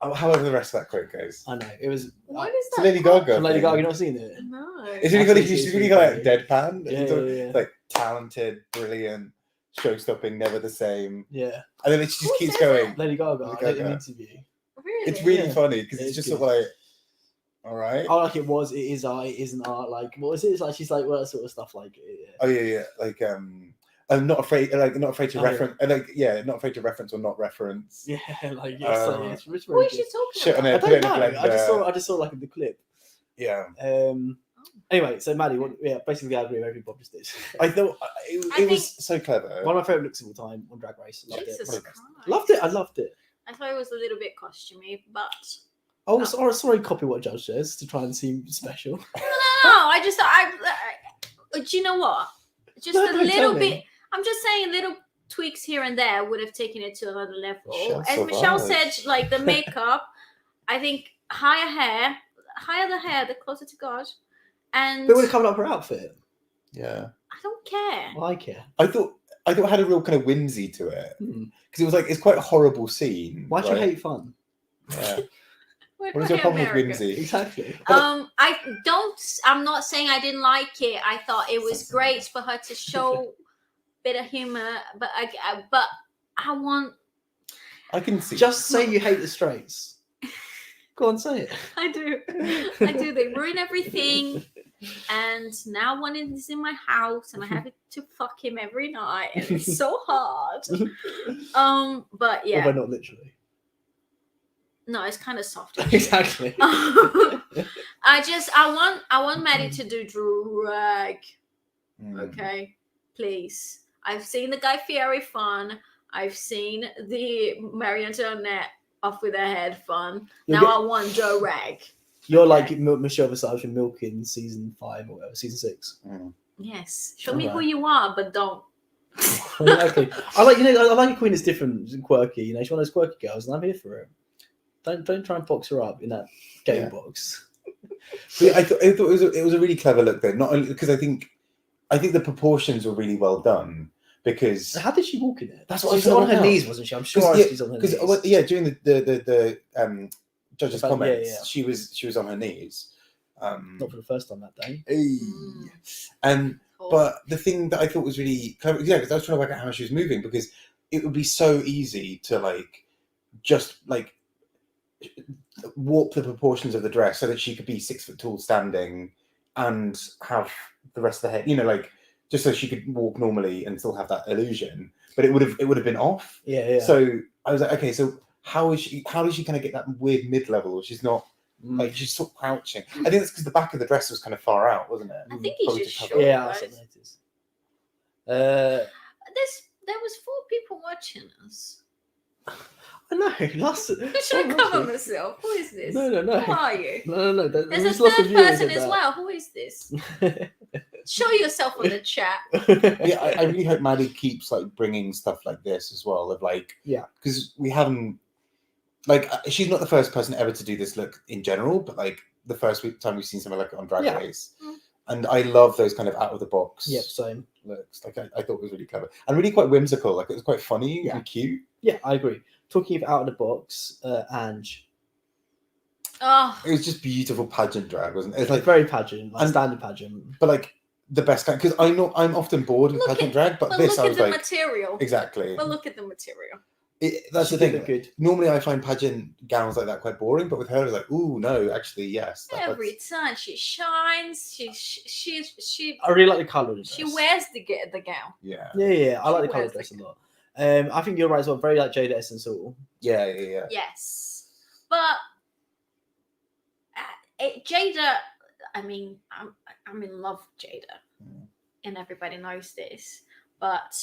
Oh, however the rest of that quote goes. I know it was. What is It's that? a Lady Gaga. From Lady thing. Gaga, you not seen it? No. It's really funny. Actually, She's it's really really like deadpan. Yeah, It's yeah. like talented, brilliant, show-stopping, never the same. Yeah, And then it just Who keeps says going. that? Lady Gaga. Lady I did an Gaga. interview. Really? It's really Yeah. funny because It's it's just good. sort of like, all right. Oh, like it was. It is art. It isn't art. Like what is it? It's like she's like well, that sort of stuff. Like yeah. Oh yeah. Like I'm not afraid. Like not afraid to Oh, yeah. reference. Not afraid to reference or not reference. Yeah, like yes, it's Who very is she good. talking Shit on about? it. I Put it don't in know. a blender. I just saw like the clip. Yeah. Anyway, so Maddie, basically I agree with everything Bob just did. I thought I it was so clever. One of my favorite looks of all time on Drag Race. Loved Jesus it. Christ. Loved it. I loved it. I thought it was a little bit costumey, but Oh, sorry, copy what Judge says to try and seem special. no. I just do you know what? Just No, a don't tell little me. bit. I'm just saying, little tweaks here and there would have taken it to another level. Michelle As Michelle said, survived. like the makeup, I think higher the hair, the closer to God. And But it would have covered up her outfit. Yeah. I don't care. Well, I care. I thought it had a real kind of whimsy to it because it was like it's quite a horrible scene. Why do you right? hate fun? Yeah. We're What is your not problem with America. whimsy? Exactly. I'm not saying I didn't like it. I thought it was great for her to show bit of humor, but I want. I can see. Just say you hate the Straights. Go on, say it. I do. They ruin everything, and now one is in my house, and I have to fuck him every night, and it's so hard. But yeah, Although not literally. no, it's kind of soft. Exactly. I want Maddie to do drag. Okay, please. I've seen the Guy Fieri fun. I've seen the Marie Antoinette off with her head fun. You'll Now I want drag. You're Okay. like Michelle Visage and Milk in season 5 or whatever, season 6. Yes, show me who Alright. you are, but don't. Exactly. I like a queen that's different and quirky. You know, she's one of those quirky girls, and I'm here for it. Don't try and box her up in that game Yeah. box. But I thought it was a really clever look though. Not only because I think the proportions were really well done. Because How did she walk in it? That's what I She's was on gonna her know. knees, wasn't she? I'm sure she's on her knees. during the judges' Yeah, comments, yeah. she was on her knees. Not for the first time that day. But the thing that I thought was really clever, because I was trying to work out how she was moving, because it would be so easy to just warp the proportions of the dress so that she could be 6 foot tall standing and have the rest of the head, just so she could walk normally and still have that illusion. But it would have been off. Yeah. So I was like, okay, so how does she kind of get that weird mid level? She's not. She's sort of crouching. I think that's because the back of the dress was kind of far out, wasn't it? I think he's Probably just to short. cover it. Yeah, I guys. said notice. There was 4 people watching us. I know. Last. I should have covered myself. Who is this? No. Who are you? No. There's a third person as well. Who is this? Show yourself on the chat. Yeah, I really hope Maddie keeps like bringing stuff like this as well. Of like, Yeah, because we haven't, like, she's not the first person ever to do this look in general, but like the first time we've seen something like it on Drag Race. And I love those kind of out of the box same looks. Like I thought it was really clever and really quite whimsical. Like it was quite funny and cute. Yeah, I agree. Talking of out of the box, Ange. Oh, It was just beautiful pageant drag, wasn't it? It's like very pageant, like and- standard pageant. but like the best kind, because I know I'm often bored of pageant drag, but this look I at was the like material. exactly. But look at the material. That's She the did thing. look good. Normally I find pageant gowns like that quite boring, but with her it's like, ooh, no, actually yes. Every time she shines, she I really like the colour of the she dress. wears the gown. Yeah. Yeah. I like the She colour wears of dress the- a lot. I think you're right as well. Very like Jada Essence all. Yeah. Yes, but Jada. I mean, I'm in love with Jada, and everybody knows this. But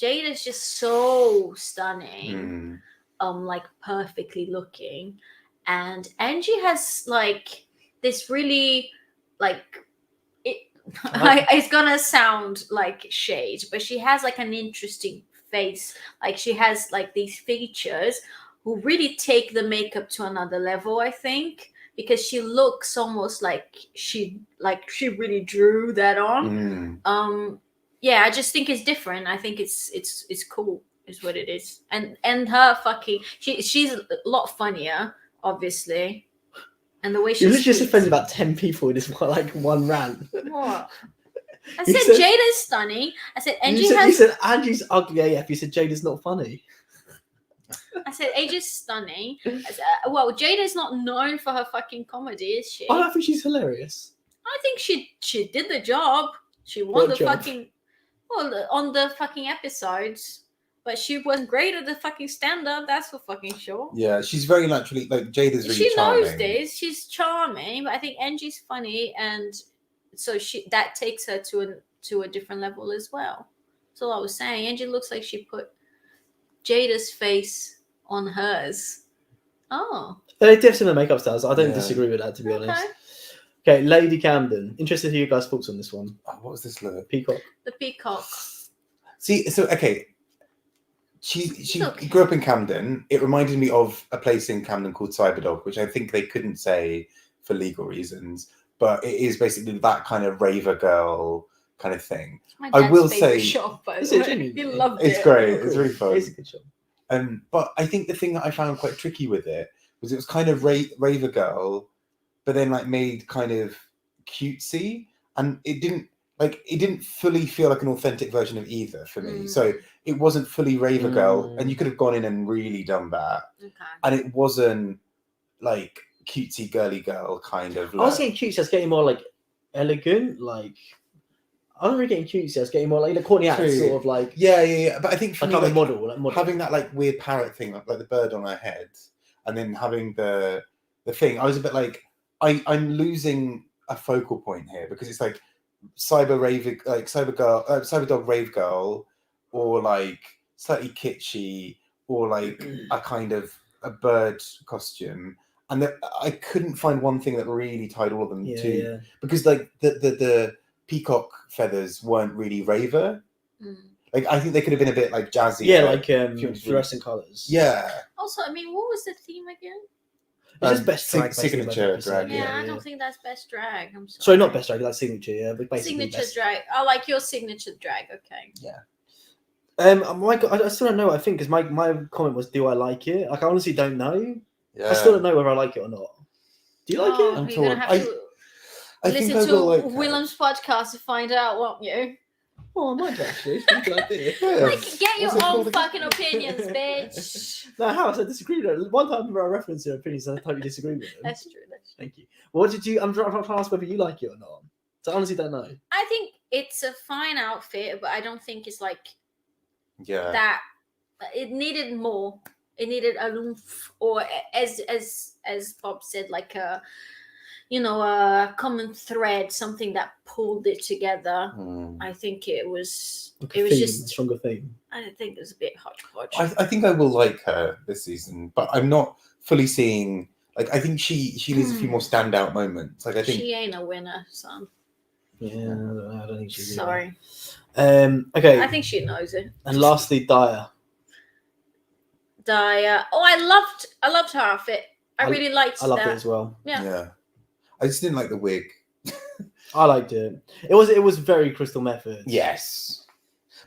Jada's just so stunning, like perfectly looking, and Angie has like this really like it. It's gonna sound like shade, but she has like an interesting face. Like she has like these features who really take the makeup to another level, I think, because she looks almost like she really drew that on. Yeah, I just think it's different. I think it's cool is what it is. And her fucking she's a lot funnier, obviously. And the way she You literally just speaks. offended about 10 people in this one rant. What? I You said said- Jada's stunning. I said Angie You said Angie's ugly AF. You said Jada's not funny. I said Angie's stunning. I said, well, Jada's not known for her fucking comedy, is she? I don't think she's hilarious. I think she did the job. She won What the job? fucking on the fucking episodes. But she wasn't great at the fucking stand-up, that's for fucking sure. Yeah, she's very naturally like Jada's really She charming. knows this. She's charming, but I think Angie's funny, and so that takes her to a different level as well. That's all I was saying. Angie looks like she put Jada's face on hers. Oh, They have similar makeup styles. I don't Yeah. disagree with that, to be honest. okay. Okay, Lady Camden. Interested to hear your guys' thoughts on this one. Oh, what was this look? Peacock. The peacock. See, so okay. She Okay. grew up in Camden. It reminded me of a place in Camden called Cyberdog, which I think they couldn't say for legal reasons, but it is basically that kind of raver girl kind of thing. My I dad's will favorite say- shop, by Is the it way. genuinely? He loved It's it. great. It's really fun. It's a good show. But I think the thing that I found quite tricky with it was kind of raver girl, but then like made kind of cutesy, and it didn't fully feel like an authentic version of either for me. So it wasn't fully raver girl, and you could have gone in and really done that, Okay. and it wasn't like cutesy girly girl kind of. I was Look. getting cutesy. I was getting more like elegant. Like I wasn't really getting cutesy. I was getting more like the Courtney Act True. sort of like Yeah. But I think for like me, I'm a like, model. Like model. having that like weird parrot thing, like the bird on her head, and then having the thing, I was a bit like, I'm losing a focal point here, because it's like cyber dog rave girl, or like slightly kitschy, or like a kind of a bird costume, and I couldn't find one thing that really tied all of them Yeah. because like the peacock feathers weren't really raver. Like I think they could have been a bit like jazzy. Yeah, but like fluorescent colours. yeah. Also, I mean, what was the theme again? It's just best drag. signature basically, drag, Yeah, Yeah, I don't think that's best drag. I'm sorry. Sorry, not best drag. That's signature. Yeah, but basically Signature best. drag. I like your signature drag. Okay. I still don't know what I think, because my comment was, do I like it? Like I honestly don't know. Yeah. I still don't know whether I like it or not. Do you like Oh, it? I'm you're torn. gonna have to I think listen I will to like her. Willem's podcast to find out, won't you? Oh, I might do, actually. It's a good idea. Yeah. Like, get your What's it own called again? fucking opinions, bitch. No, how? I disagree with it. One time I referenced your opinions and I totally disagree with them. That's true. That's true. Thank you. What did you? I'm trying to ask whether you like it or not. So I honestly don't know. I think it's a fine outfit, but I don't think it's like Yeah. that. It needed more. It needed a oomph, or as Bob said, like a a common thread, something that pulled it together. I think it was Like it a was theme, just a stronger theme. I think it was a bit hodgepodge. I think I will like her this season, but I'm not fully seeing. Like, I think she needs a few more standout moments. Like, I think She ain't a winner, son. Yeah, I don't think she's Sorry. Okay. I think she knows it. And lastly, Daya. Daya. Oh, I loved her outfit. I really liked I loved that. it as well. Yeah. I just didn't like the wig. I liked it. It was very Crystal Method. Yes,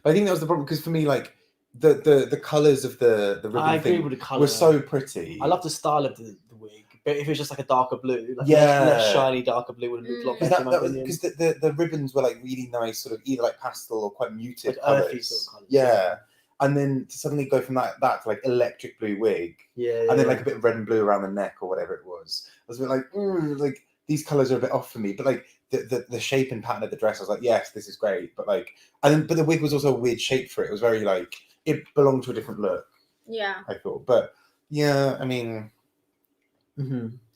but I think that was the problem because for me, like the colors of the ribbon I agree thing with the color. were so pretty. I love the style of the wig, but if it's just like a darker blue, like Yeah. less shiny darker blue would have looked a lot better in my opinion. Because the ribbons were like really nice, sort of either like pastel or quite muted Like colors. earthy sort of colours. Yeah. And then to suddenly go from that to like electric blue wig, and then like a bit of red and blue around the neck or whatever it was. I was a bit like these colors are a bit off for me. But like the shape and pattern of the dress, I was like, yes, this is great. But like, but the wig was also a weird shape for it. It was very like it belonged to a different look. Yeah. I thought, but yeah, I mean,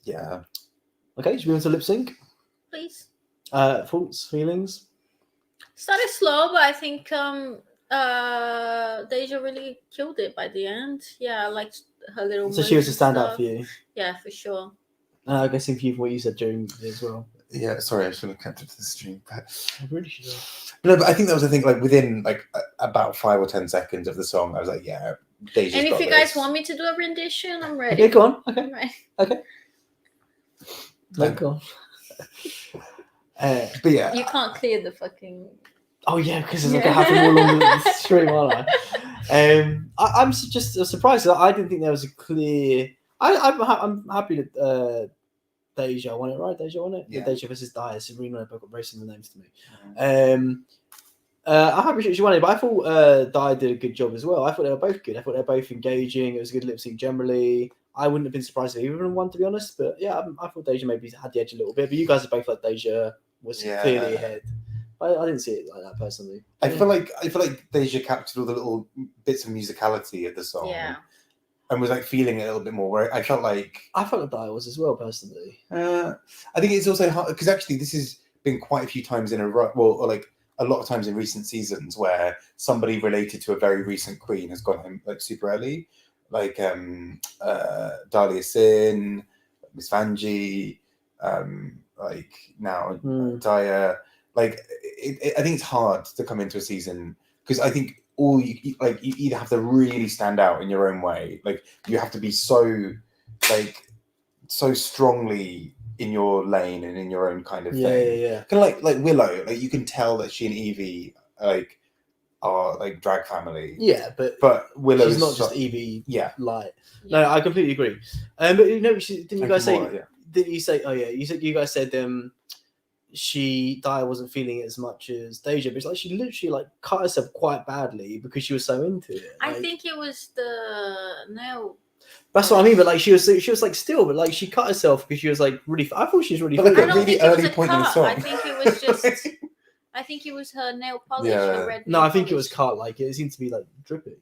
yeah. Okay, should we move on to lip sync? Please. Thoughts, feelings? Started slow, but I think Deja really killed it by the end. Yeah, I liked her little. So she was a moves and standout stuff. for you. Yeah, for sure. I guess in view of what you said during it as well. Yeah, sorry, I should have kept it to the stream. But I really should have. no, but I think that was the thing. Like within like about 5 or 10 seconds of the song, I was like, yeah, Deja's And if got you guys this. want me to do a rendition, I'm ready. Okay, go on. Okay, I'm ready. okay. No, go on. But yeah, You can't clear the fucking. Oh yeah, because there's like a happy all along the stream, aren't I? I'm just surprised. I didn't think there was a clear. I'm happy that Deja won it, right? Deja won it. Yeah. Deja versus Daya. So really, both got very similar names to me. I'm happy she won it, but I thought Daya did a good job as well. I thought they were both good. I thought they were both engaging. It was a good lip sync generally. I wouldn't have been surprised if either of them won, to be honest. But yeah, I thought Deja maybe had the edge a little bit. But you guys are both like Deja was clearly ahead. I didn't see it like that personally. I feel like Deja captured all the little bits of musicality of the song. Yeah. And was like feeling it a little bit more. Where I felt like Daya was as well personally. I think it's also hard because actually this has been quite a few times in a row. Well, or like a lot of times in recent seasons where somebody related to a very recent queen has gone home like super early, like Dahlia Sin, Miss Vanjie, like now Daya. Like I think it's hard to come into a season because I think you either have to really stand out in your own way, like you have to be so strongly in your lane and in your own kind of thing. Yeah. Kind of like Willow, like you can tell that she and Evie like are like drag family. Yeah, but Willow she's is not just Evie. Yeah. Light. No, I completely agree. But you know, didn't you guys say? Yeah. Didn't you say? Oh yeah, you guys said Daya wasn't feeling it as much as Deja, but it's like she literally like cut herself quite badly because she was so into it. I think it was the nail. That's what I mean. But like she was like still, but like she cut herself because she was like really. I thought she was really. But like I a don't really think it was early a point in the cut. song. I think it was just. I think it was her nail polish. Yeah. Her red No, nail I think it was polish. cut. Like it seemed to be like dripping.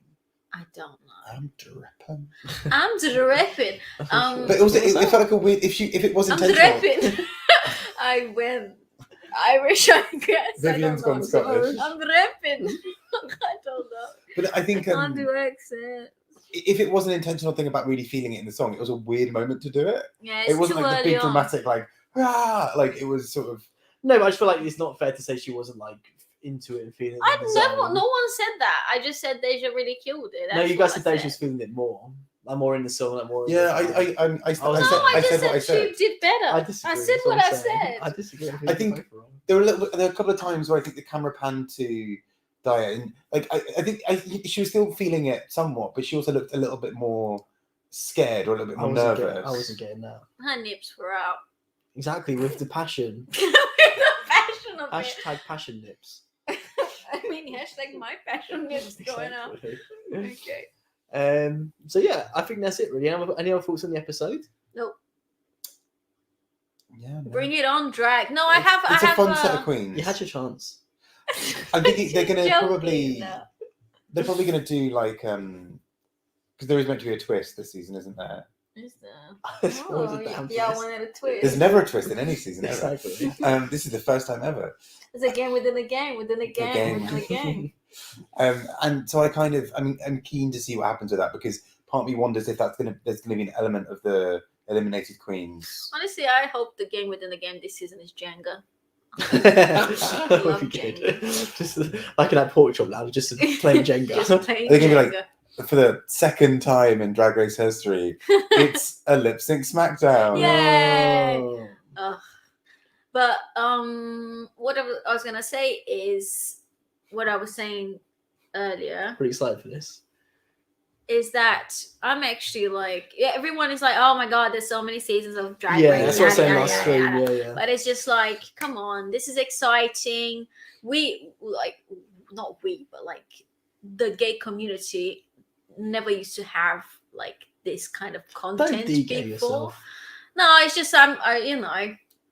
I don't know. I'm dripping. I'm dripping. But it felt like a weird. If it was I'm intentional. dripping. I went Irish, I guess. Vivian's I don't know. gone Scottish. I'm dripping. I don't know. But I think I can't do accent. if it was an intentional thing about really feeling it in the song, it was a weird moment to do it. Yeah, it's It wasn't too like the early big on. dramatic like it was sort of. No, but I just feel like it's not fair to say she wasn't like into it and feeling it. I in the never. zone. No one said that. I just said Deja really killed it. No, That's you guys what said I Deja was feeling it more. Like more in the song, like more. Yeah, I I said what I just said said. she did better. I I disagree. said that's what I'm I saying. said. I disagree. I think there were a couple of times where I think the camera panned to Daya, and like I think she was still feeling it somewhat, but she also looked a little bit more scared or a little bit more nervous. I wasn't getting that. Her nips were out. Exactly, with the passion. With the passion of it. Hashtag passion nips. I mean, hashtag my passion nips going out. Exactly. Okay. So yeah, I think that's it really. Any other thoughts on the episode? Nope. Yeah, no. Bring it on, drag. No, I have. It's I a have. fun set of queens. You had your chance. I think they're gonna Joking, probably. no. They're probably gonna do like because there is meant to be a twist this season, isn't there? Is there? It's always a Oh, damn yeah, I twist. wanted a twist. There's never a twist in any season ever. Exactly. This is the first time ever. It's a game within a game, within a game, game. within a game. And so I'm keen to see what happens with that, because part of me wonders if there's gonna be an element of the eliminated queens. Honestly, I hope the game within the game this season is Jenga. That would love be good. Jenga. Just like in that pork chop lounge, just playing Jenga. Just playing They're gonna Jenga. be like, for the second time in Drag Race history, it's a lip sync SmackDown. Yay! Oh. Ugh. But what I was gonna say is what I was saying earlier Pretty excited for this. is that I'm actually like, yeah, everyone is like, oh my god, there's so many seasons of Drag Yeah, Race. that's what I was saying yada, last yada, stream. yada. Yeah. But it's just like, come on, this is exciting. But like the gay community never used to have like this kind of content Don't de-gay before. yourself. No, it's just I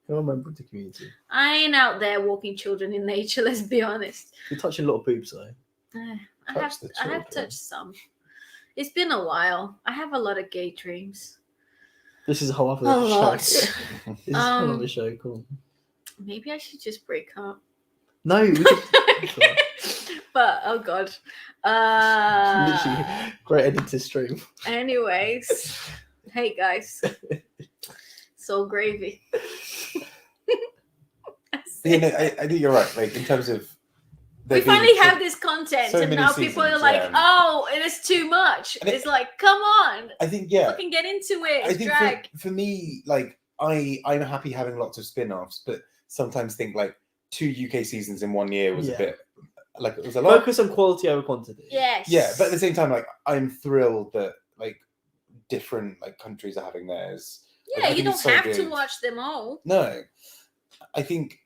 You're a member of the community. I ain't out there walking children in nature. Let's be honest. You're touching a lot of boobs though. I Touch the have children. touched some. It's been a while. I have a lot of gay dreams. This is a whole other A show. lot. This is a whole other show. Cool. Maybe I should just break up. No, we could. But oh god. Literally, great editor stream. Anyways, hey guys. Soul gravy. Yeah, no, I think you're right. Like in terms of We finally have this content, so and many now people are seasons, like, yeah. "Oh, it is too much." And It's like, come on, I think yeah. fucking get into it. I It's think drag. for me, like I'm happy having lots of spin-offs, but sometimes think like 2 UK seasons in 1 year was a Yeah. bit like it was a lot. Focus on quality over quantity. Yes. Yeah, but at the same time, like I'm thrilled that like different like countries are having theirs. Like, Yeah, I you think don't it's so have to good. watch them all. No, I think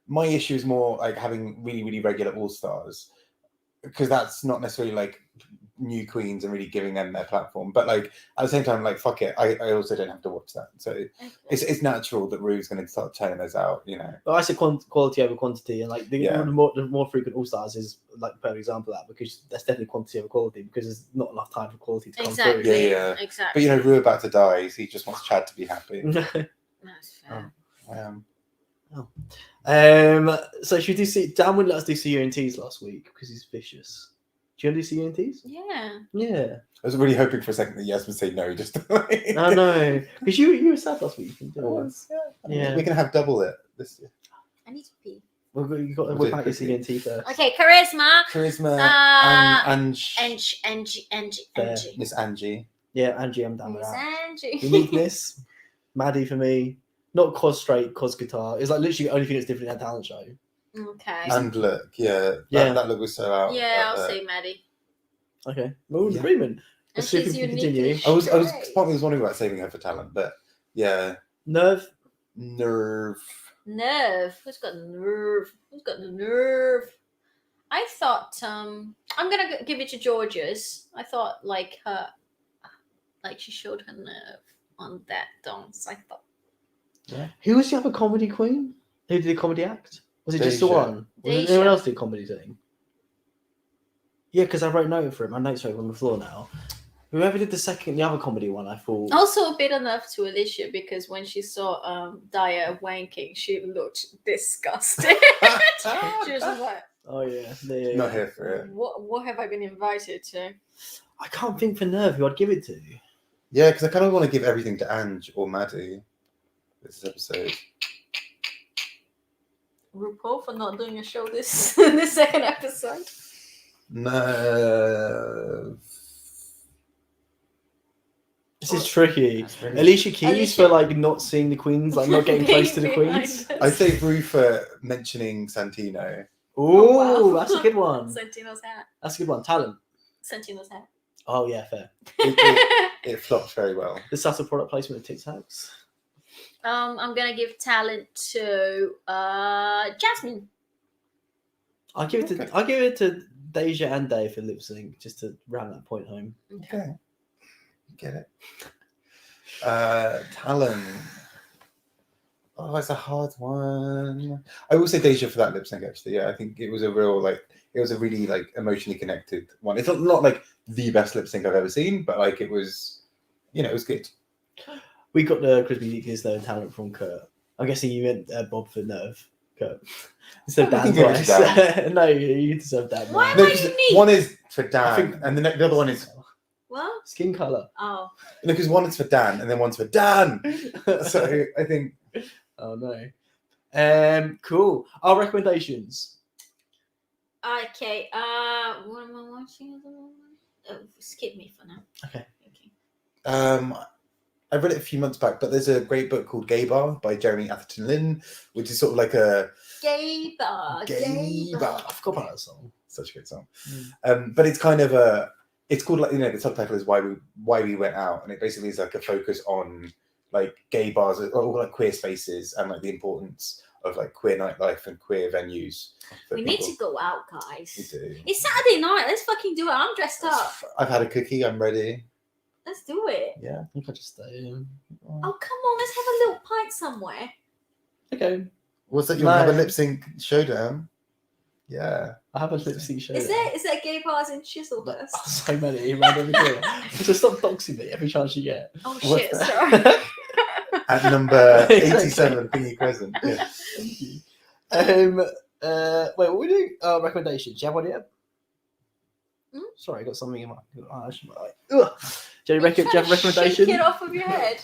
my issue is more like having really regular all stars, because that's not necessarily like new queens and really giving them their platform. But like at the same time, like fuck it, I also don't have to watch that. So it's natural that Rue's going to start turning those out, you know. But I say quality over quantity, and like Yeah. the more frequent all stars is like a perfect example of that, because that's definitely quantity over quality, because there's not enough time for quality to come Exactly. through. Yeah. Exactly. But you know, Rue about to die, so he just wants Chad to be happy. That's fair. So should we do Dan wouldn't let us do CUNTs last week because he's vicious. Do you want to do CUNTs? Yeah. Yeah. I was really hoping for a second that Yas would say no, just like... No, no, because you were sad last week. You couldn't do it. Yeah. We can have double it this year. I need to pee. Well, you got to We'll whip do out your it quickly. CUNT first. Okay, charisma. Charisma and Angie. Miss Angie. Yeah, Angie, I'm down with Miss that. Angie. Uniqueness, Maddie for me. Not cos straight, cos guitar. It's like literally the only thing that's different in that talent show. Okay. And look, yeah. Yeah. That look was so out. Yeah, like I'll that. say Maddie. Okay, we're in Yeah. agreement. And Let's see if she's we can unique. continue. and I was great. part of me was wondering about saving her for talent, but yeah. Nerve. Nerve. Nerve. Who's got nerve? Who's got the nerve? I thought I'm gonna give it to Georgia's. I thought like she showed her nerve on that dance. I thought Who was the other comedy queen? Who did the comedy act? Was it just the Deja. one? Was Deja. anyone else do comedy thing? Yeah, because I wrote note for it. My notes are over on the floor now. Whoever did the other comedy one, I thought. also a bit enough to Alicia because when she saw Daya wanking, she looked disgusted. She was just like, Oh yeah, yeah. Not here for it. what have I been invited to? I can't think for Nerve who I'd give it to. Yeah, because I kind of want to give everything to Ange or Maddie this episode. RuPaul for not doing a show this this second episode. Nerve. This is tricky. That's really- Alicia Keys Alicia- for like not seeing the queens, like not getting close to the Being queens. behind I'd us. say Rue for mentioning Santino. Oh, wow. that's a good one. Santino's hat. That's a good one. Talent. Santino's hat. Oh yeah, fair. It flopped very well. The subtle product placement of Tic Tacs. I'm gonna give talent to Jasmine. I'll give it to Deja and Dave for lip sync, just to round that point home. Okay. Get it. Talent. Oh, it's a hard one. I will say Deja for that lip sync, actually. Yeah, I think it was a really like emotionally connected one. It's not like the best lip sync I've ever seen, but like it was you know, it was good. We got the crispy chickens though and talent from Kurt. I'm guessing you meant Bob for Nerve, Kurt. Instead of I Dan think it was twice. No, you deserve that. Why man. am No, I 'cause unique? one is for I Dan, think- and the other one is What? Skin colour. Oh. no, because one is for Dan, and then one's for Dan. So I think Oh no. Cool. Our recommendations. Okay. What am I watching at the moment? Skip me for now. Okay. I read it a few months back, but there's a great book called Gay Bar by Jeremy Atherton Lynn, which is sort of like a Gay bar. Gay Bar. I forgot about that song. Such a good song. But it's kind of it's called, like, you know, the subtitle is Why We Went Out, and it basically is like a focus on like gay bars or like queer spaces and like the importance of like queer nightlife and queer venues. for We need people. to go out, We guys. do. It's Saturday night. Let's fucking do it. I'm dressed up. I've had a cookie. I'm ready. Let's do it. Yeah. I think I just stay in. Oh, come on. Let's have a little pint somewhere. Okay. What's that? You'll have a No. lip sync showdown. Yeah. I have a lip sync show. Is there gay bars in Chislehurst? So many around every corner. So stop doxing me every chance you get. Oh What's shit, that? sorry. At number Exactly. 87, Thingy Crescent. Yeah. Thank you. Wait, what are we doing? Recommendations. Do you have one yet? Hmm? Sorry, I got something in my. Ugh. Do you have a recommendation? Shake it off of your head.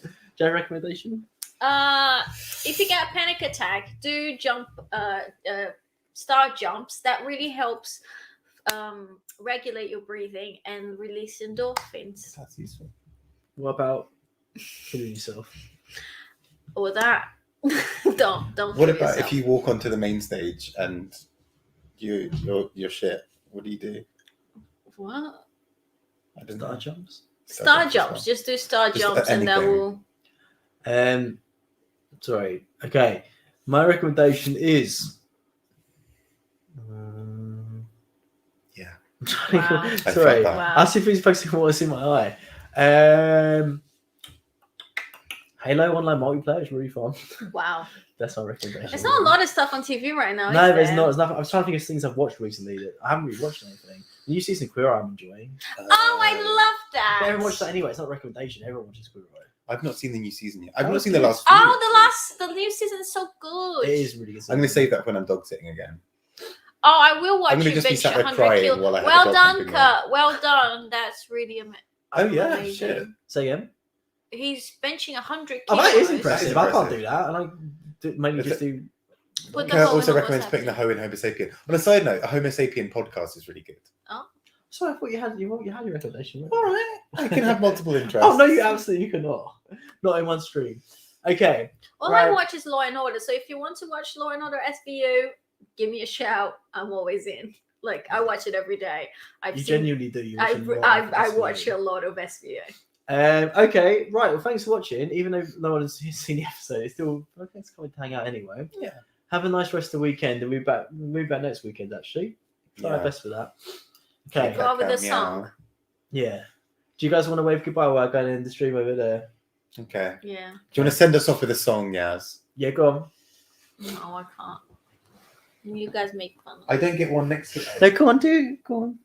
Do you have a recommendation? If you get a panic attack, do jump, star jumps. That really helps regulate your breathing and release endorphins. That's useful. What about killing yourself? Or that. don't. What kill about yourself. if you walk onto the main stage and you're shit? What do you do? What? I don't Star know. jumps. Star as jumps. well. Just do star Just jumps, and that anything. will. Sorry. Okay. My recommendation is. Yeah. I'm trying to Wow. go- I Sorry. felt that. Wow. I'll see if he's focusing on what's in my eye. Halo online multiplayer is really fun. Wow. That's my recommendation. There's not a lot of stuff on TV right now. No, is there's there? not. There's nothing. I was trying to think of things I've watched recently that I haven't really watched anything. The new season of Queer I'm enjoying. Oh, I love that. But everyone watched that anyway. It's not a recommendation. Everyone watches Queer Eye. I've not seen the new season yet. I've Oh, not seen the good. last few. The new season is so good. It is really good. I'm going to save that when I'm dog sitting again. Oh, I will watch I'm gonna you just be bench sat there 100 crying kilos. while I have Well a dog done, humping Kurt. Well done. That's really Oh yeah, amazing. shit. Say again. He's benching 100 kilos. Oh, that is That impressive. is I can't impressive. do that. And I mainly Is just it- do. Put the Kurt hoe also in on recommends what's putting the hoe in Homo sapien. On a side note, a Homo sapien podcast is really good. Sorry, I thought you had your recommendation. Right? All right, I can have multiple interests. Oh no, you absolutely cannot. Not in one stream. Okay. All I Right. watch is Law and Order. So if you want to watch Law and Order SVU, give me a shout. I'm always in. Like, I watch it every day. I've You seen, genuinely do. You I, watch a lot I, of I SVU. watch a lot of SVU. Okay, right. Well, thanks for watching. Even though no one has seen the episode, it's still okay. It's coming to hang out anyway. Yeah. Have a nice rest of the weekend, and we'll be back next weekend. Actually, try our Yeah. best for that. Okay. Go over the Meow. song. Yeah. Do you guys want to wave goodbye while I go in the stream over there? Okay. Yeah. Do you want to send us off with a song, Yaz? Yeah, go on. No, I can't. You guys make fun. I don't get one next to No, go on, go on,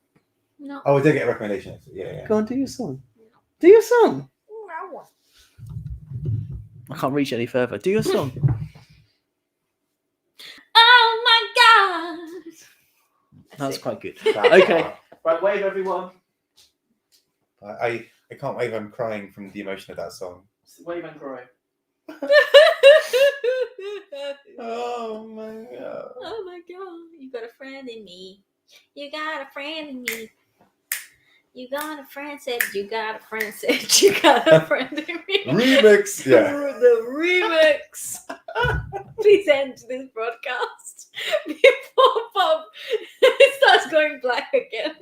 No. Oh, I did get a recommendation. Yeah. go on, do your song. Do your song. No. I can't reach any further. Do your song. Oh my god. That's it. quite good. That Okay. part. Right, wave everyone. I can't wave. I'm crying from the emotion of that song. Wave and cry. Oh my god. Oh my god, you got a friend in me. You got a friend in me. You got a friend said, you got a friend said, you got a friend in me. Remix. Yeah. The remix. Please end this broadcast before Bob starts going black again.